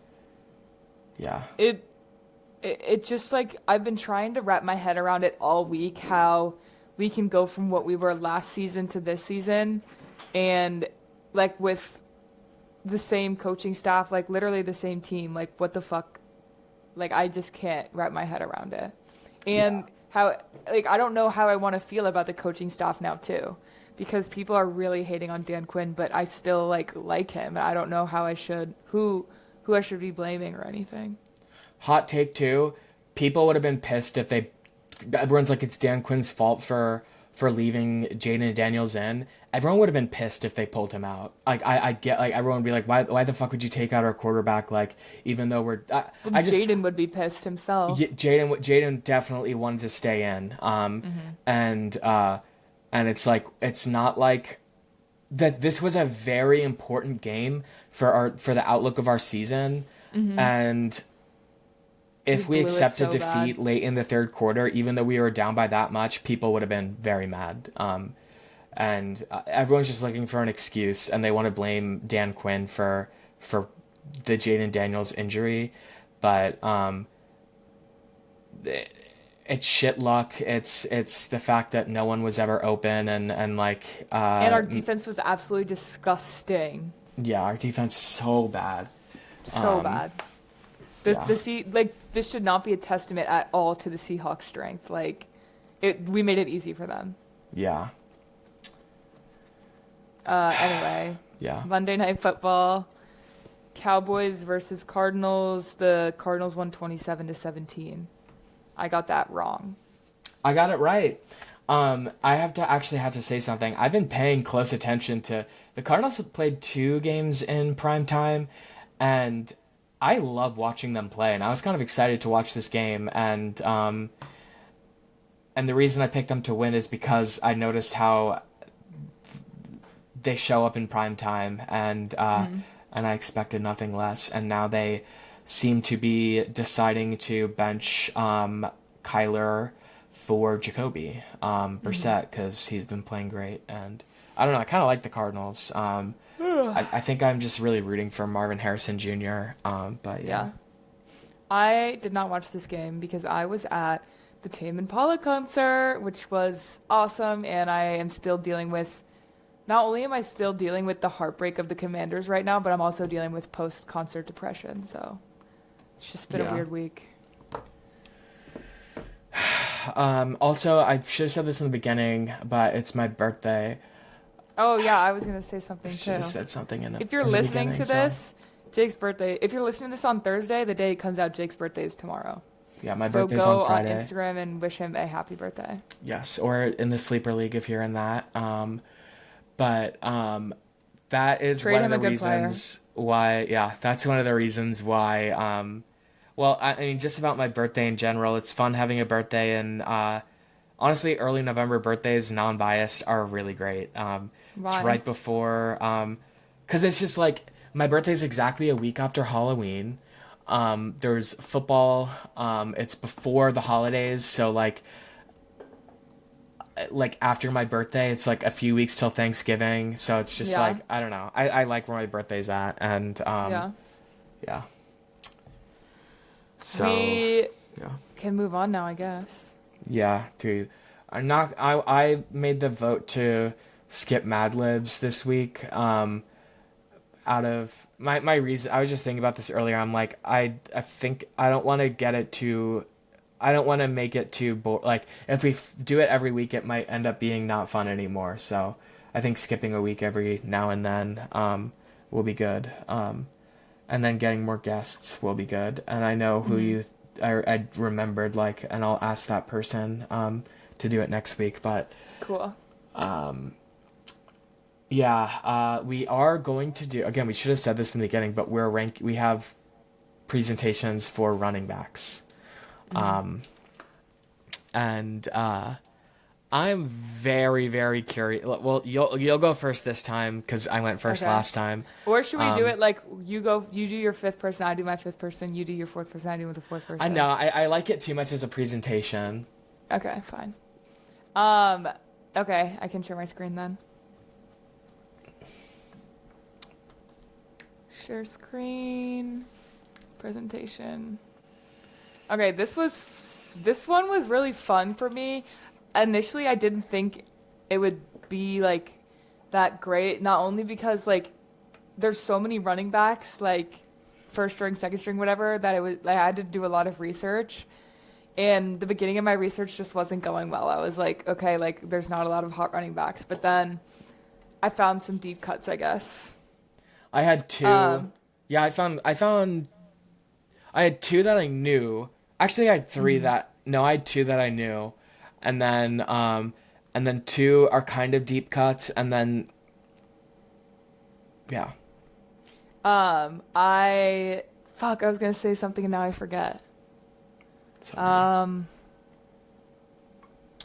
A: yeah.
B: It just like I've been trying to wrap my head around it all week, how we can go from what we were last season to this season, and like with the same coaching staff, like literally the same team, like what the fuck, like I just can't wrap my head around it. And how, like, I don't know how I want to feel about the coaching staff now too, because people are really hating on Dan Quinn, but I still like him, and I don't know how I should, who I should be blaming or anything.
A: Hot take too. People would have been pissed if everyone's like it's Dan Quinn's fault for for leaving Jaden Daniels in, everyone would have been pissed if they pulled him out. Like I get like everyone would be like, why the fuck would you take out our quarterback? Like even though
B: Well,
A: I just
B: Jaden would be pissed himself.
A: Jaden definitely wanted to stay in. And and it's like it's not like that. This was a very important game for the outlook of our season, and if we
B: blew it
A: accepted
B: so
A: defeat
B: bad.
A: late in the third quarter, even though we were down by that much, people would have been very mad. And everyone's just looking for an excuse, and they want to blame Dan Quinn for the Jaden Daniels injury, but it's shit luck. It's the fact that no one was ever open, and like
B: And our defense was absolutely disgusting.
A: yeah, our defense is so bad.
B: So bad.
A: Yeah.
B: This should not be a testament at all to the Seahawks' strength. Like, we made it easy for them.
A: Yeah.
B: Anyway,
A: Yeah.
B: Monday Night Football, Cowboys versus Cardinals. The Cardinals won 27-17. I got that wrong.
A: I got it right. I have to say something. I've been paying close attention to the Cardinals have played 2 games in prime time, and I love watching them play. And I was kind of excited to watch this game, and the reason I picked them to win is because I noticed how they show up in prime time, and I expected nothing less. And now they seem to be deciding to bench Kyler for Jacoby Brissett because he's been playing great. And I don't know, I kind of like the Cardinals. I think I'm just really rooting for Marvin Harrison Jr. But yeah.
B: I did not watch this game because I was at the Tame Impala concert, which was awesome, and I am still dealing with. Not only am I still dealing with the heartbreak of the Commanders right now, but I'm also dealing with post-concert depression. So it's just been a weird week.
A: Also, I should have said this in the beginning, but it's my birthday.
B: Oh yeah, I was gonna say something
A: Should
B: too.
A: have said something in the
B: If you're
A: in the
B: listening
A: beginning,
B: to this, Jake's birthday. If you're listening to this on Thursday, the day it comes out, Jake's birthday is tomorrow.
A: Yeah, my
B: So
A: birthday's
B: go
A: on Friday.
B: on Instagram and wish him a happy birthday.
A: Yes, or in the sleeper league if you're in that. But that is
B: Trade
A: one of
B: him
A: the
B: a good
A: reasons why. Yeah, that's one of the reasons why. Well, I mean, just about my birthday in general. It's fun having a birthday, and honestly, early November birthdays, non-biased, are really great.
B: Why?
A: It's right before, because it's just like my birthday's exactly a week after Halloween. There's football. It's before the holidays, so like after my birthday, it's like a few weeks till Thanksgiving. So it's just like I don't know. I like where my birthday's at, and yeah. So
B: We
A: yeah.
B: can move on now, I guess.
A: Yeah, dude. I made the vote to skip Mad Libs this week. Out of my reason, I was just thinking about this earlier. I'm like, I think I don't want to get it too. I don't want to make it too like if we do it every week, it might end up being not fun anymore. So I think skipping a week every now and then will be good. And then getting more guests will be good. And I know who I remembered, like, and I'll ask that person to do it next week. But
B: Cool.
A: yeah, we are going to do, again, we should have said this in the beginning, but we have presentations for running backs. And I'm very, very curious. Well, you'll go first this time because I went first last time.
B: Or should we do it like you do your fifth person, I do my fifth person, you do your fourth person, I do the fourth person?
A: I know, I like it too much as a presentation.
B: Okay, fine. Okay, I can share my screen then. Share screen, presentation. Okay, this one was really fun for me. Initially, I didn't think it would be like that great. Not only because like there's so many running backs, like first string, second string, whatever, that I had to do a lot of research. And the beginning of my research just wasn't going well. I was like, okay, like there's not a lot of hot running backs. But then I found some deep cuts, I guess.
A: I had two. Yeah, I had two that I knew. Actually, I had three I had two that I knew. And then and then 2 are kind of deep cuts, and then yeah.
B: I was gonna say something and now I forget.
A: Sorry.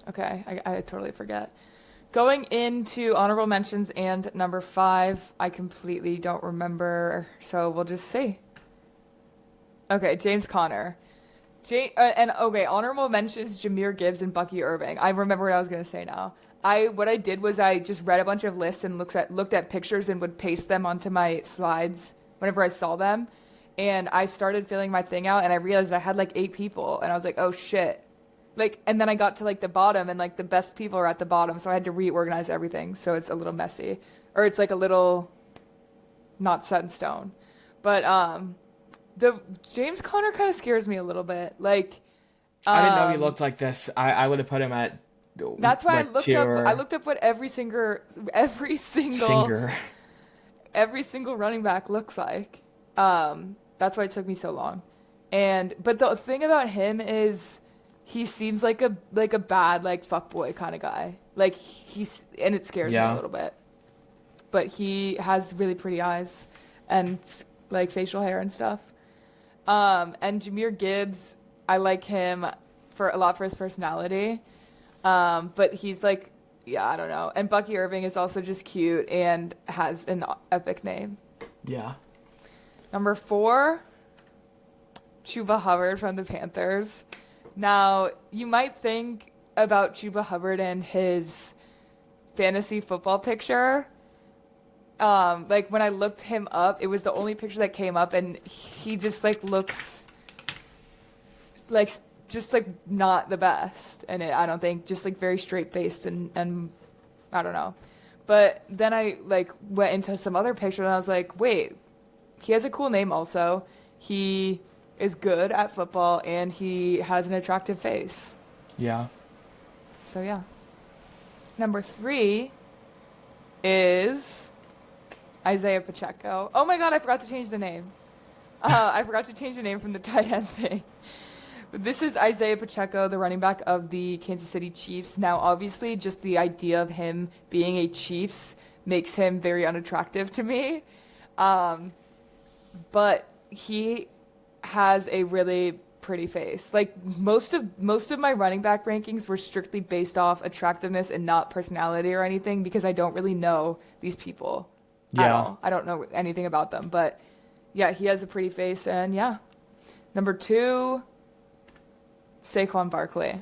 B: Okay, I totally forget. Going into honorable mentions and number 5, I completely don't remember, so we'll just see. Okay, James Conner. Honorable mentions Jahmyr Gibbs and Bucky Irving. I remember what I was gonna say now. What I did was I just read a bunch of lists and looked at pictures and would paste them onto my slides whenever I saw them. And I started filling my thing out and I realized I had like 8 people and I was like, oh shit. Like, and then I got to like the bottom and like the best people are at the bottom, so I had to reorganize everything. So it's a little messy, or it's like a little not set in stone. But the James Conner kind of scares me a little bit. Like,
A: I didn't know he looked like this. I would have put him at
B: that's why
A: like tier
B: I looked up what every single
A: singer.
B: every single running back looks like. That's why it took me so long. But the thing about him is he seems like a bad like fuckboy kind of guy. Like and it scares me a little bit. But he has really pretty eyes and like facial hair and stuff. And Jahmyr Gibbs, I like him for his personality. But he's like, I don't know. And Bucky Irving is also just cute and has an epic name.
A: Yeah.
B: Number 4, Chuba Hubbard from the Panthers. Now, you might think about Chuba Hubbard and his fantasy football picture. Like when I looked him up, it was the only picture that came up, and he just like looks like just like not the best. And I don't think, just like very straight faced and I don't know. But then I like went into some other picture and I was like, wait, he has a cool name also. He is good at football and he has an attractive face.
A: Yeah.
B: So yeah. Number 3 is Isaiah Pacheco. Oh my God, I forgot to change the name. I forgot to change the name from the tight end thing. But this is Isaiah Pacheco, the running back of the Kansas City Chiefs. Now, obviously, just the idea of him being a Chiefs makes him very unattractive to me. But he has a really pretty face. Like most of my running back rankings were strictly based off attractiveness and not personality or anything, because I don't really know these people at all. I don't know anything about them, but yeah, he has a pretty face. And yeah, number 2, Saquon Barkley. I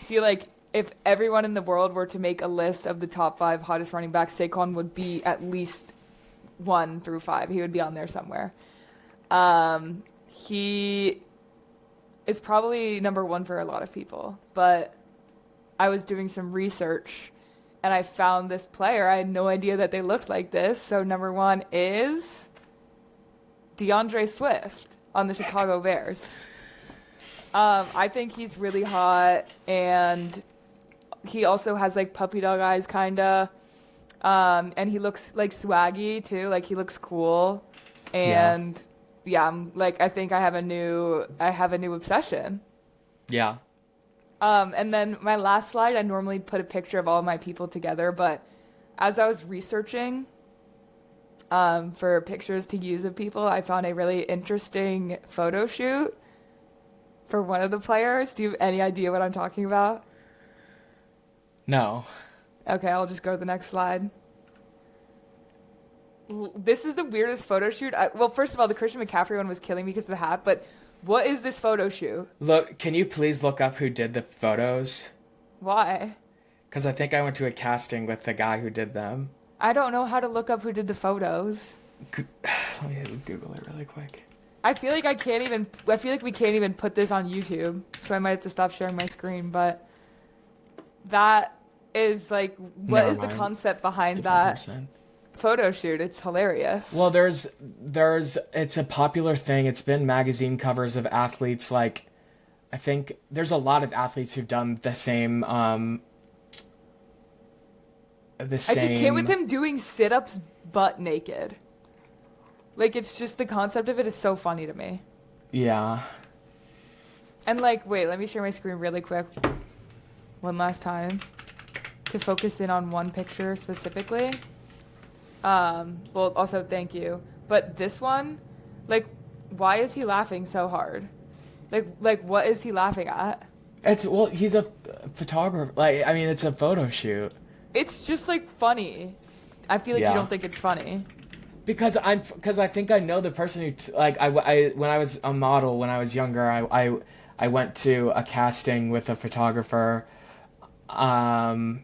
B: feel like if everyone in the world were to make a list of the top 5 hottest running backs, Saquon would be at least 1 through 5. He would be on there somewhere. He is probably number 1 for a lot of people, but I was doing some research and I found this player. I had no idea that they looked like this. So number 1 is DeAndre Swift on the Chicago Bears. I think he's really hot, and he also has like puppy dog eyes kinda. And he looks like swaggy too, like he looks cool. And I'm like, I think I have a new obsession.
A: Yeah.
B: And then my last slide, I normally put a picture of all my people together, but as I was researching for pictures to use of people, I found a really interesting photo shoot for one of the players. Do you have any idea what I'm talking about?
A: No.
B: Okay, I'll just go to the next slide. This is the weirdest photo shoot. Well, first of all, the Christian McCaffrey one was killing me because of the hat, but what is this photo shoot?
A: Look, can you please look up who did the photos?
B: Why?
A: Because I think I went to a casting with the guy who did them.
B: I don't know how to look up who did the photos.
A: Let me Google it really quick.
B: I feel like we can't even put this on YouTube, so I might have to stop sharing my screen, but that is like, what is the concept behind that photo shoot? It's hilarious.
A: Well, it's a popular thing. It's been magazine covers of athletes. Like, I think there's a lot of athletes who've done the same. I just
B: can't with him doing sit-ups butt naked. Like, it's just the concept of it is so funny to me.
A: Yeah.
B: And like, wait, let me share my screen really quick. One last time. to focus in on one picture specifically. Well, also thank you. But this one, like, why is he laughing so hard? Like what is he laughing at?
A: He's a photographer. Like, I mean, it's a photo shoot.
B: It's just like funny. I feel like you
A: Yeah.
B: don't think it's funny.
A: Because I think I know the person who I when I was a model when I was younger, I went to a casting with a photographer, and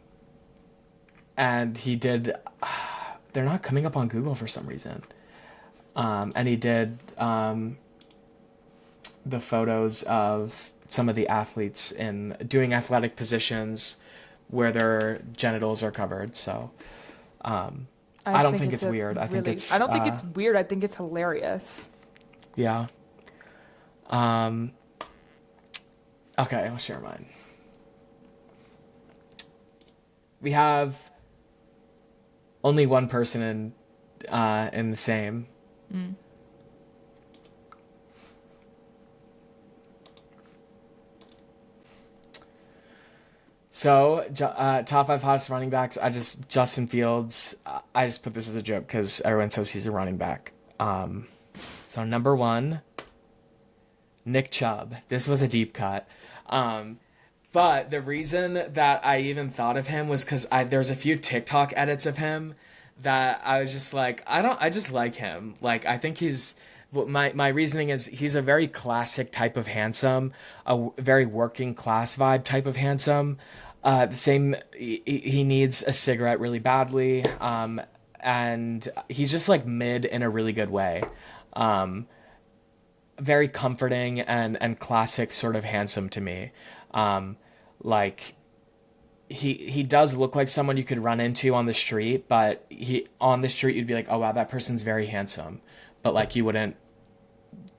A: he did. They're not coming up on Google for some reason. And he did the photos of some of the athletes in doing athletic positions where their genitals are covered. So I don't think it's weird. I think it's.
B: I don't think it's weird. I think it's hilarious.
A: Yeah. Okay, I'll share mine. We have only one person in the same.
B: Mm.
A: So, top 5 hottest running backs. Justin Fields. I just put this as a joke because everyone says he's a running back. So number 1, Nick Chubb. This was a deep cut. But the reason that I even thought of him was because there's a few TikTok edits of him that I was just like, I just like him. Like, I think my reasoning is he's a very classic type of handsome, a very working class vibe type of handsome. He needs a cigarette really badly. And he's just like mid in a really good way. Very comforting and classic sort of handsome to me. Like he does look like someone you could run into on the street, but on the street you'd be like, oh wow, that person's very handsome. But like you wouldn't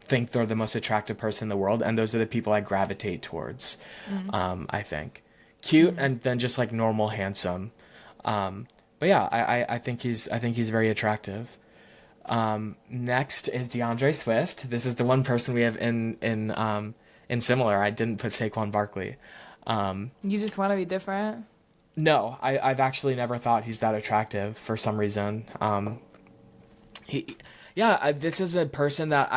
A: think they're the most attractive person in the world, and those are the people I gravitate towards. I think cute and then just like normal handsome. But yeah, I think he's very attractive. Next is DeAndre Swift. This is the one person we have in similar. I didn't put Saquon Barkley.
B: You just want to be different?
A: No, I've actually never thought he's that attractive for some reason. This is a person that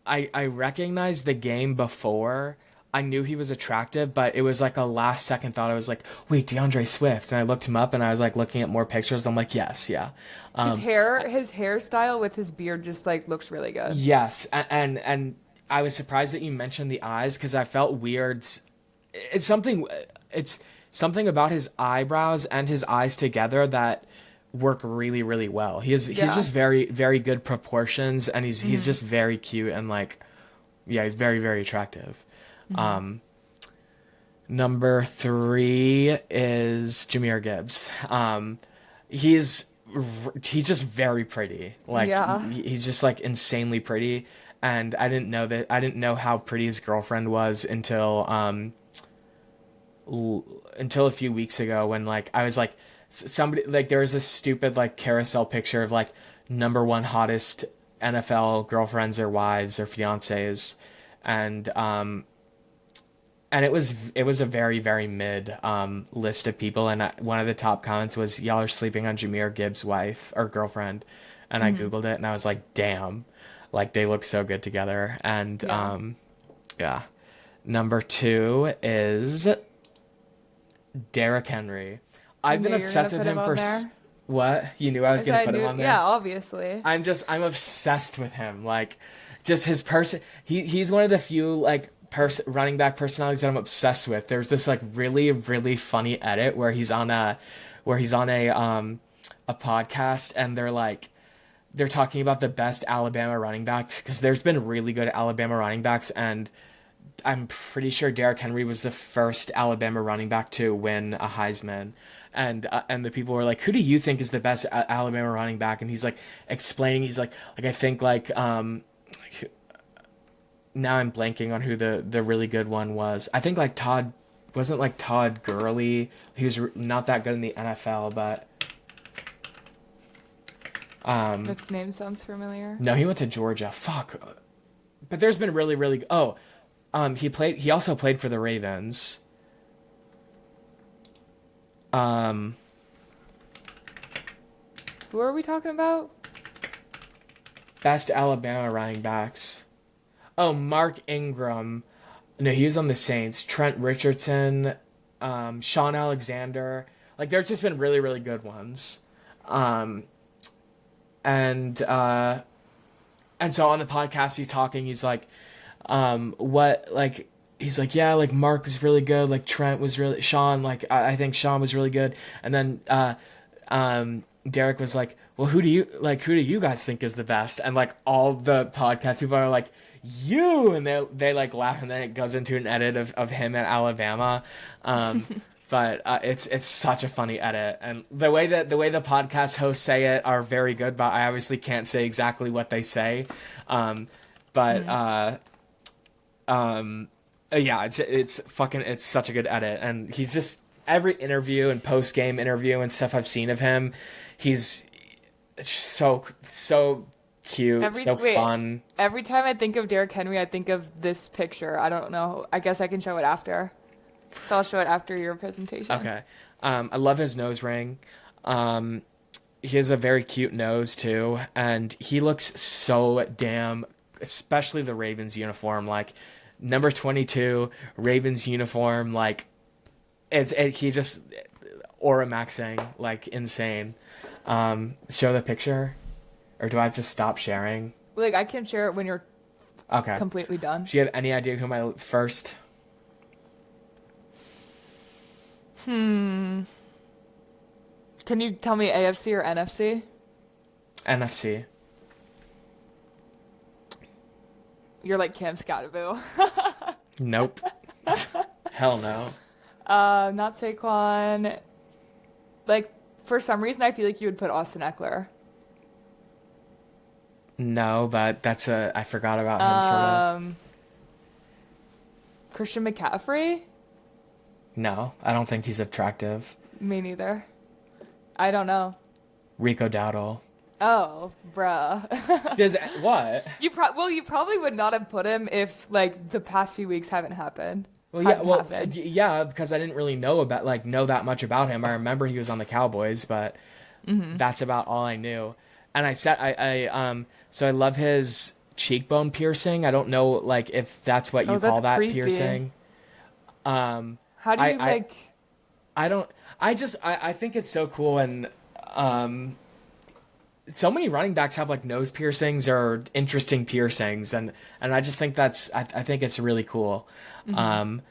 A: I recognized the game before. I knew he was attractive, but it was like a last second thought. I was like, wait, DeAndre Swift. And I looked him up and I was like looking at more pictures. I'm like, yes, yeah.
B: His hairstyle with his beard just like looks really good.
A: Yes. And I was surprised that you mentioned the eyes because I felt weird. It's something about his eyebrows and his eyes together that work really, really well. He's just very, very good proportions, and he's just very cute and like, yeah, he's very, very attractive. Number 3 is Jahmyr Gibbs. He's just very pretty. Like he's just like insanely pretty. And I didn't know how pretty his girlfriend was until a few weeks ago when like I was like somebody like there was this stupid like carousel picture of like number 1 hottest NFL girlfriends or wives or fiancés, and it was a very, very mid list of people, and one of the top comments was, y'all are sleeping on Jahmyr Gibbs' wife or girlfriend, and I googled it and I was like, damn, like they look so good together. And yeah. Number 2 is Derrick Henry. I've been obsessed with him for what? You knew I was gonna put him on there?
B: Yeah, obviously.
A: I'm obsessed with him. Like, just his person. He's one of the few like running back personalities that I'm obsessed with. There's this like really, really funny edit where he's on a podcast and they're talking about the best Alabama running backs because there's been really good Alabama running backs, and I'm pretty sure Derrick Henry was the first Alabama running back to win a Heisman. And the people were like, who do you think is the best Alabama running back? And he's like explaining, he's like I think like now I'm blanking on who the really good one was. I think like Todd Gurley. He was not that good in the NFL, but
B: This name sounds familiar.
A: no, he went to Georgia. Fuck. But there's been really, really he also played for the Ravens. Um,
B: Who are we talking about?
A: Best Alabama running backs. Oh, Mark Ingram. No, he was on the Saints. Trent Richardson, Sean Alexander. Like, there's just been really, really good ones. Um, and and so on the podcast, he's talking. He's like, what like. He's like, yeah, like Mark was really good, like Trent was really Sean, like I think Sean was really good, and then Derek was like, well, who do you guys think is the best? And like all the podcast people are like, you, and they like laugh, and then it goes into an edit of him at Alabama. But it's such a funny edit, and the way the podcast hosts say it are very good, but I obviously can't say exactly what they say. But yeah, it's such a good edit, and he's just every interview and post game interview and stuff I've seen of him, he's so cute, fun.
B: Every time I think of Derrick Henry, I think of this picture. I don't know. I guess I can show it after. So I'll show it after your presentation.
A: Okay. I love his nose ring. He has a very cute nose too, and he looks so damn, especially the Ravens uniform, like number 22 Ravens uniform, like he just aura maxing like insane. Show the picture, or do I have to stop sharing?
B: Like, I can share it when you're
A: okay
B: completely done.
A: Do you have any idea who my first?
B: Can you tell me AFC or NFC?
A: NFC.
B: You're like Cam Scatterville.
A: Nope. Hell no.
B: Not Saquon. Like, for some reason, I feel like you would put Austin Eckler.
A: No, but I forgot about him sort of.
B: Christian McCaffrey?
A: No, I don't think he's attractive.
B: Me neither. I don't know.
A: Rico Dowdle.
B: Oh, bruh.
A: Does what?
B: You probably would not have put him if like the past few weeks haven't happened.
A: Yeah, because I didn't really know that much about him. I remember he was on the Cowboys, but that's about all I knew. And so I love his cheekbone piercing. I don't know like if that's what you call that
B: creepy.
A: Piercing.
B: How do you like?
A: I think it's so cool, and so many running backs have like nose piercings or interesting piercings, and I just think I think it's really cool. And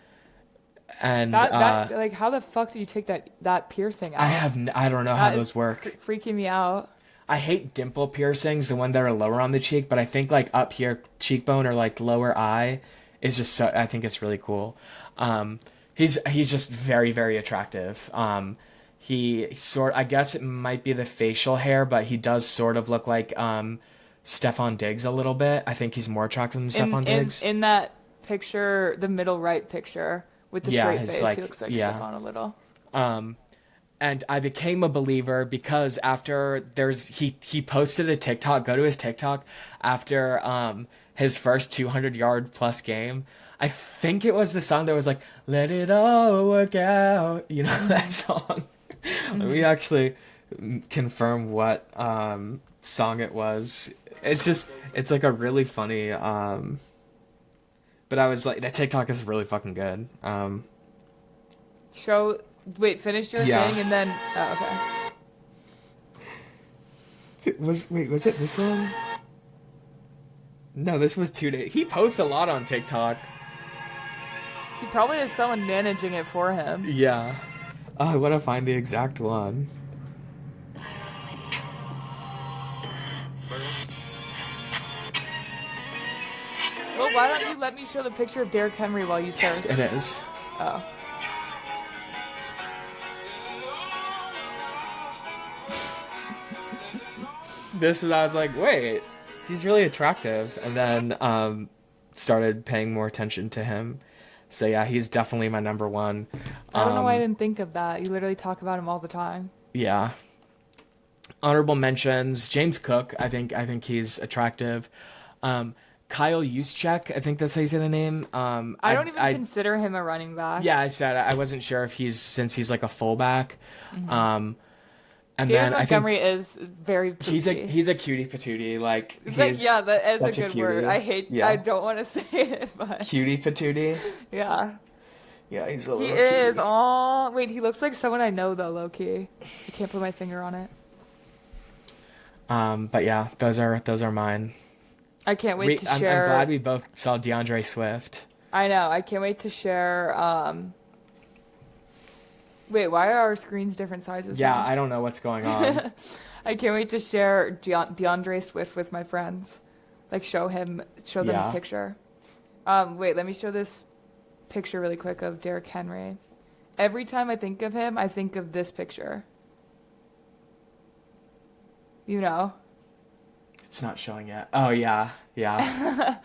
B: that like, how the fuck do you take that piercing out?
A: I don't know how those work.
B: Freaking me out. I
A: hate dimple piercings, the one that are lower on the cheek, but I think like up here cheekbone or like lower eye is just so. I think it's really cool. He's just very, very attractive. I guess it might be the facial hair, but he does sort of look like Stefon Diggs a little bit. I think he's more attractive than Stefon Diggs.
B: In that picture, the middle right picture with the straight face, he looks like Stefon a little.
A: And I became a believer because after he posted a TikTok, go to his TikTok after his first 200-yard plus game. I think it was the song that was like, "Let it all work out." You know that song? Let me actually confirm what song it was. It's like a really funny but I was like, that TikTok is really fucking good.
B: Finish your thing and then okay.
A: Was it this one? No, this was 2 days. He posts a lot on TikTok.
B: He probably has someone managing it for him.
A: Yeah. Oh, I want to find the exact one.
B: Well, why don't you let me show the picture of Derrick Henry while you search?
A: Yes, it is.
B: Oh.
A: I was like, wait, he's really attractive. And then started paying more attention to him. So yeah, he's definitely my number one.
B: I don't know why I didn't think of that. You literally talk about him all the time.
A: Yeah. Honorable mentions: James Cook. I think he's attractive. Kyle Juszczyk, I think that's how you say the name.
B: I don't even consider him a running back.
A: Yeah, I said I wasn't sure if since he's like a fullback. Um, and
B: David
A: then I think
B: Montgomery is very poopy.
A: he's a cutie patootie. Like
B: Yeah, that is a
A: such
B: good
A: cutie.
B: word. I
A: Yeah.
B: don't want to say it, but
A: Cutie patootie.
B: yeah.
A: Yeah, he's a little
B: He
A: cutie.
B: is. Oh, wait, he looks like someone I know though, low key. I can't put my finger on it.
A: But yeah, those are mine.
B: I can't wait to share.
A: I'm glad we both saw DeAndre Swift.
B: I know. I can't wait to share. Wait, why are our screens different sizes?
A: Yeah,
B: now?
A: I don't know what's going on.
B: I can't wait to share DeAndre Swift with my friends. Like show them a picture. Wait, let me show this picture really quick of Derrick Henry. Every time I think of him, I think of this picture. You know?
A: It's not showing yet. Oh yeah, yeah.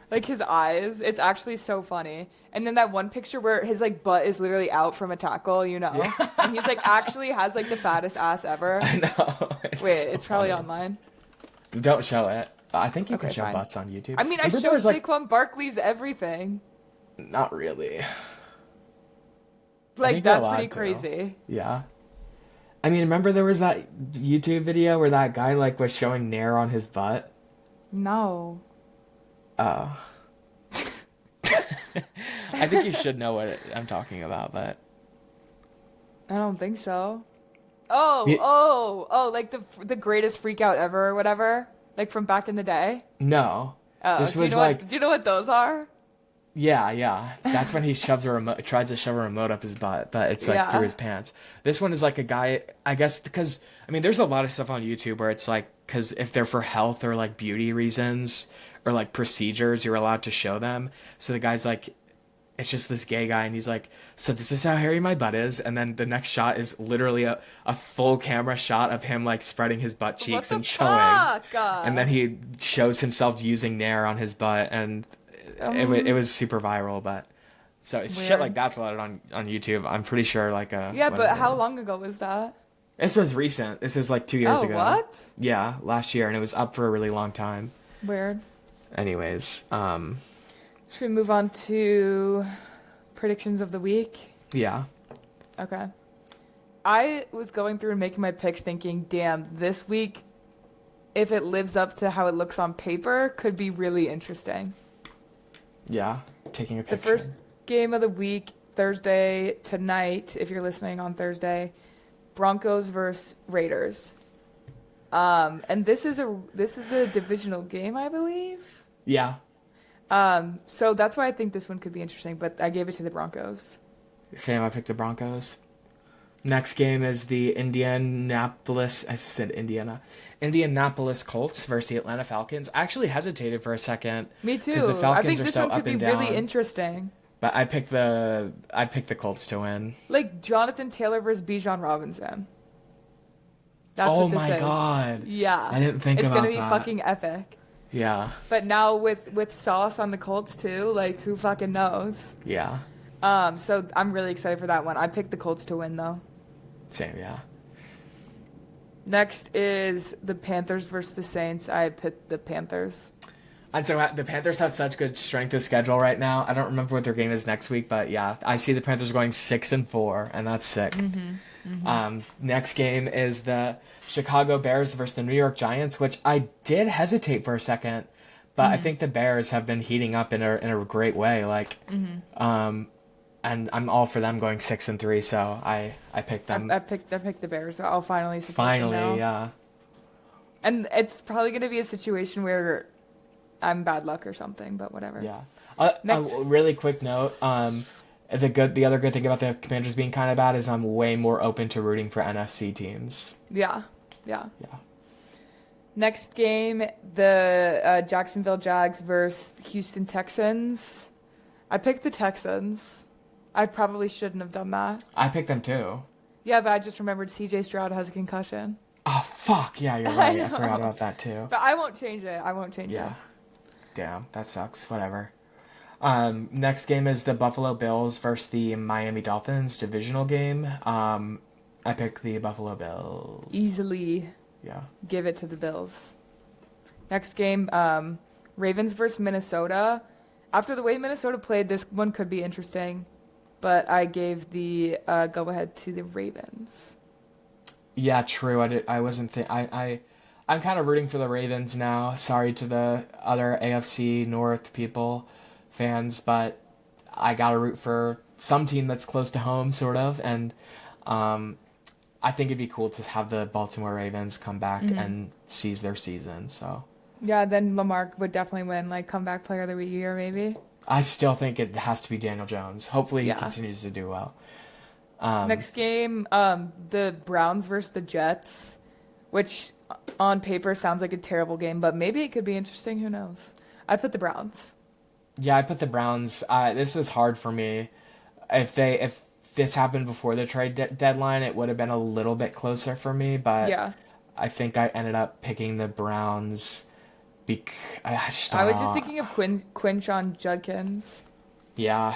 B: Like his eyes, it's actually so funny. And then that one picture where his like butt is literally out from a tackle, you know,
A: Yeah.
B: and he's like actually has like the fattest ass ever.
A: I know.
B: Wait,
A: so
B: it's probably
A: funny.
B: online.
A: Don't show it. I think you can
B: Okay,
A: show
B: fine.
A: butts on YouTube.
B: I mean, I
A: Remember
B: showed
A: there was,
B: Saquon Barkley's everything.
A: Not really.
B: Like
A: think you're
B: that's
A: allowed
B: pretty
A: to.
B: crazy.
A: Yeah. I mean, remember there was that YouTube video where that guy like was showing Nair on his butt?
B: No.
A: Oh. I think you should know what I'm talking about, but
B: I don't think so.
A: Ye-
B: Oh, like the greatest freak out ever or whatever, like from back in the day.
A: no.
B: Oh,
A: This
B: do you
A: was
B: know
A: like
B: do you know what those are?
A: yeah. That's when he tries to shove a remote up his butt, but it's like
B: Yeah.
A: through his pants. This one is like a guy, I guess, because I mean, there's a lot of stuff on YouTube where it's like, because if they're for health or like beauty reasons or like procedures, you're allowed to show them. So the guy's like, it's just this gay guy, and he's like, so this is how hairy my butt is, and then the next shot is literally a full camera shot of him like spreading his butt cheeks and showing, and then he shows himself using Nair on his butt, and it was super viral. But so it's shit
B: Weird.
A: like that's allowed on YouTube. I'm pretty sure like
B: Yeah,
A: one
B: but
A: of
B: how
A: those.
B: long ago was that?
A: This was recent. This is like 2 years
B: Oh,
A: ago.
B: what?
A: Yeah, last year, and it was up for a really long time.
B: Weird.
A: Anyways,
B: Should we move on to predictions of the week?
A: yeah.
B: Okay. I was going through and making my picks thinking, damn, this week, if it lives up to how it looks on paper, could be really interesting.
A: Yeah, taking a picture.
B: The first game of the week, Thursday tonight, if you're listening on Thursday, Broncos versus Raiders. And this is a divisional game, I believe.
A: Yeah.
B: So that's why I think this one could be interesting, but I gave it to the Broncos.
A: Same, I picked the Broncos. Next game is the Indianapolis Colts versus the Atlanta Falcons. I actually hesitated for a second.
B: Me too.
A: Because the Falcons
B: I think
A: are
B: this
A: so
B: one could
A: up
B: be
A: and
B: really
A: down.
B: interesting.
A: But I picked the Colts to win.
B: Like Jonathan Taylor versus Bijan Robinson. That's
A: Oh
B: what this
A: my
B: is.
A: God.
B: Yeah.
A: I didn't think
B: it's
A: about
B: gonna be
A: that.
B: fucking epic.
A: Yeah.
B: But now with Sauce on the Colts too, like who fucking knows?
A: Yeah.
B: So I'm really excited for that one. I picked the Colts to win though.
A: Same, yeah.
B: Next is the Panthers versus the Saints. I picked the Panthers.
A: And so the Panthers have such good strength of schedule right now. I don't remember what their game is next week, but yeah, I see the Panthers going 6-4, and that's sick. Next game is the Chicago Bears versus the New York Giants, which I did hesitate for a second, but I think the Bears have been heating up in a great way. Like, and I'm all for them going 6-3, so I picked them.
B: I picked the Bears. So I'll finally support them now.
A: Yeah.
B: And it's probably gonna be a situation where I'm bad luck or something, but whatever.
A: Yeah.
B: Next.
A: A really quick note. The other good thing about the Commanders being kind of bad is I'm way more open to rooting for NFC teams.
B: Yeah.
A: Yeah.
B: Next game, the Jacksonville Jags versus Houston Texans. I picked the Texans. I probably shouldn't have done that.
A: I picked them too.
B: Yeah, but I just remembered C.J. Stroud has a concussion.
A: Oh fuck! Yeah, you're right. I forgot about that too.
B: But I won't change it.
A: Yeah. Damn, that sucks. Whatever. Next game is the Buffalo Bills versus the Miami Dolphins divisional game. I picked the Buffalo Bills.
B: Easily
A: Yeah.
B: give it to the Bills. Next game, Ravens versus Minnesota. After the way Minnesota played, this one could be interesting, but I gave the go-ahead to the Ravens.
A: Yeah, true. I wasn't I'm kind of rooting for the Ravens now. Sorry to the other AFC North people, fans, but I gotta root for some team that's close to home, sort of. And I think it'd be cool to have the Baltimore Ravens come back and seize their season. So
B: Yeah, then Lamar would definitely win, like comeback player of the year, maybe.
A: I still think it has to be Daniel Jones. Hopefully he
B: Yeah.
A: continues to do well.
B: Next game, the Browns versus the Jets, which on paper sounds like a terrible game, but maybe it could be interesting. Who knows? I put the Browns.
A: Yeah, I put the Browns. This is hard for me. If this happened before the trade deadline, it would have been a little bit closer for me. But
B: Yeah.
A: I think I ended up picking the Browns. I just don't
B: I was
A: know.
B: just thinking of Quinshon Judkins.
A: Yeah,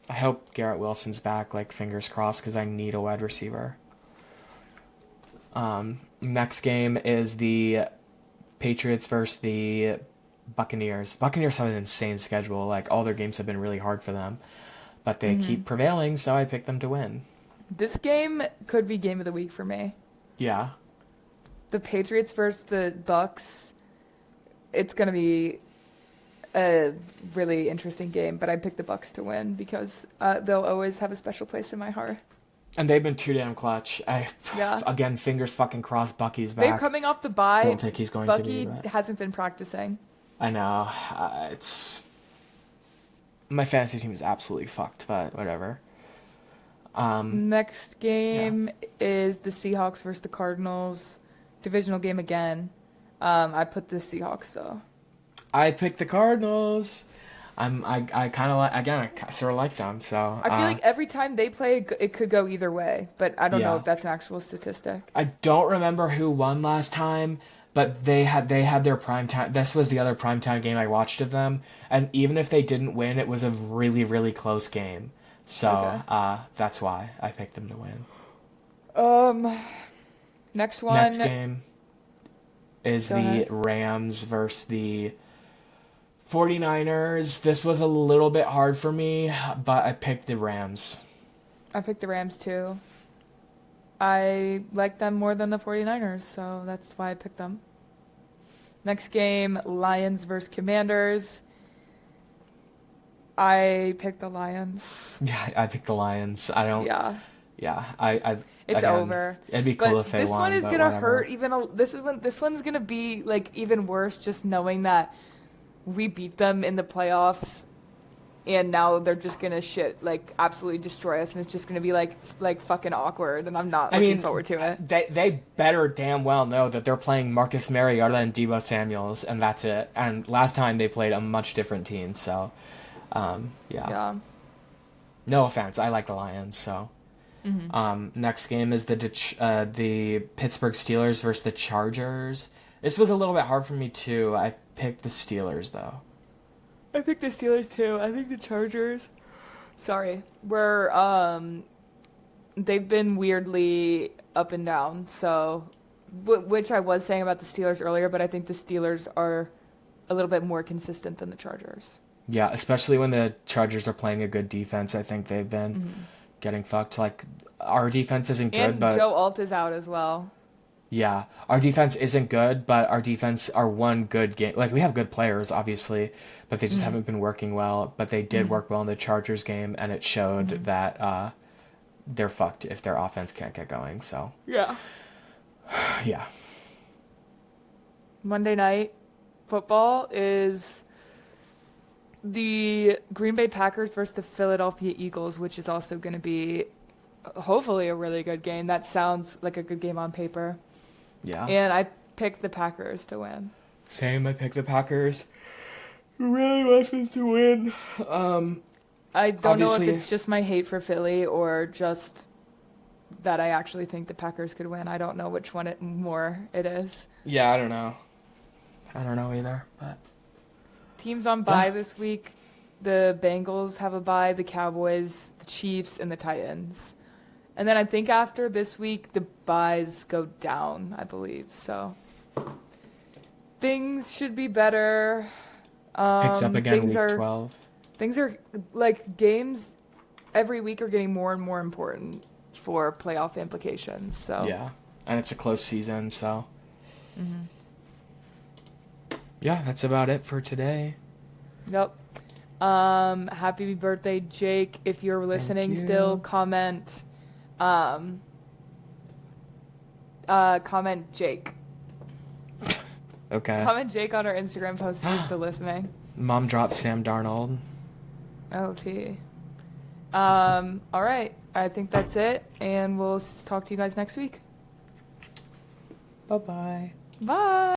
A: I hope Garrett Wilson's back. Like fingers crossed, because I need a wide receiver. Next game is the Patriots versus the Buccaneers. Buccaneers have an insane schedule. Like all their games have been really hard for them, but they keep prevailing. So I picked them to win.
B: This game could be game of the week for me.
A: Yeah.
B: The Patriots versus the Bucks. It's gonna be a really interesting game, but I picked the Bucks to win because they'll always have a special place in my heart.
A: And they've been too damn clutch. Again, fingers fucking crossed. Bucky's back.
B: They're coming off the bye.
A: I don't think he's going to be.
B: Bucky hasn't been practicing.
A: I know. It's my fantasy team is absolutely fucked, but whatever.
B: Next game is the Seahawks versus the Cardinals. Divisional game again. I put the Seahawks though.
A: I picked the Cardinals. I kind of like, again, I sort of like them. So
B: I feel like every time they play, it could go either way, but I don't know if that's an actual statistic.
A: I don't remember who won last time, but they had their prime time. This was the other primetime game I watched of them, and even if they didn't win, it was a really, really close game. So that's why I picked them to win.
B: Next one.
A: Next game is the Rams versus the 49ers. This was a little bit hard for me, but I picked the Rams.
B: I picked the Rams too. I like them more than the 49ers, so that's why I picked them. Next game, Lions versus Commanders. I picked the Lions.
A: Yeah, I picked the Lions. I don't.
B: Yeah.
A: Yeah,
B: It's
A: again,
B: over.
A: It'd be cool
B: but
A: if they
B: this
A: won.
B: one is
A: but
B: gonna
A: whatever.
B: hurt. This one's gonna be like even worse. Just knowing that we beat them in the playoffs, and now they're just gonna absolutely destroy us, and it's just gonna be like fucking awkward. And I'm not looking forward to it.
A: They better damn well know that they're playing Marcus Mariota and Deebo Samuels, and that's it. And last time they played a much different team, so yeah. No offense, I like the Lions, so. Next game is the Pittsburgh Steelers versus the Chargers. This was a little bit hard for me too. I picked the Steelers though.
B: I picked the Steelers too. I think the Chargers. Sorry, they've been weirdly up and down. So, which I was saying about the Steelers earlier, but I think the Steelers are a little bit more consistent than the Chargers.
A: Yeah, especially when the Chargers are playing a good defense. I think they've been getting fucked. Like our defense isn't good,
B: and
A: but
B: Joe Alt is out as well.
A: Yeah, our defense isn't good, but our defense are one good game. Like we have good players, obviously, but they just haven't been working well. But they did work well in the Chargers game, and it showed that they're fucked if their offense can't get going. So
B: yeah. Monday Night Football is the Green Bay Packers versus the Philadelphia Eagles, which is also going to be hopefully a really good game. That sounds like a good game on paper.
A: Yeah.
B: And I picked the Packers to win.
A: Same, I picked the Packers. Really want them to win.
B: I don't know if it's just my hate for Philly or just that I actually think the Packers could win. I don't know which one more it is.
A: Yeah, I don't know. I don't know either, but
B: teams on bye this week. The Bengals have a bye, the Cowboys, the Chiefs, and the Titans. And then I think after this week, the byes go down, I believe. So things should be better.
A: Picks up again
B: Things
A: week
B: are
A: 12.
B: things are like games every week are getting more and more important for playoff implications. So
A: Yeah, and it's a close season, so. Yeah, that's about it for today.
B: Yep. Happy birthday, Jake. If you're listening
A: you.
B: still, comment Jake.
A: Okay.
B: Comment Jake on our Instagram post if you're still listening.
A: Mom dropped Sam Darnold.
B: OT. All right. I think that's it, and we'll talk to you guys next week.
A: Bye-bye.
B: Bye.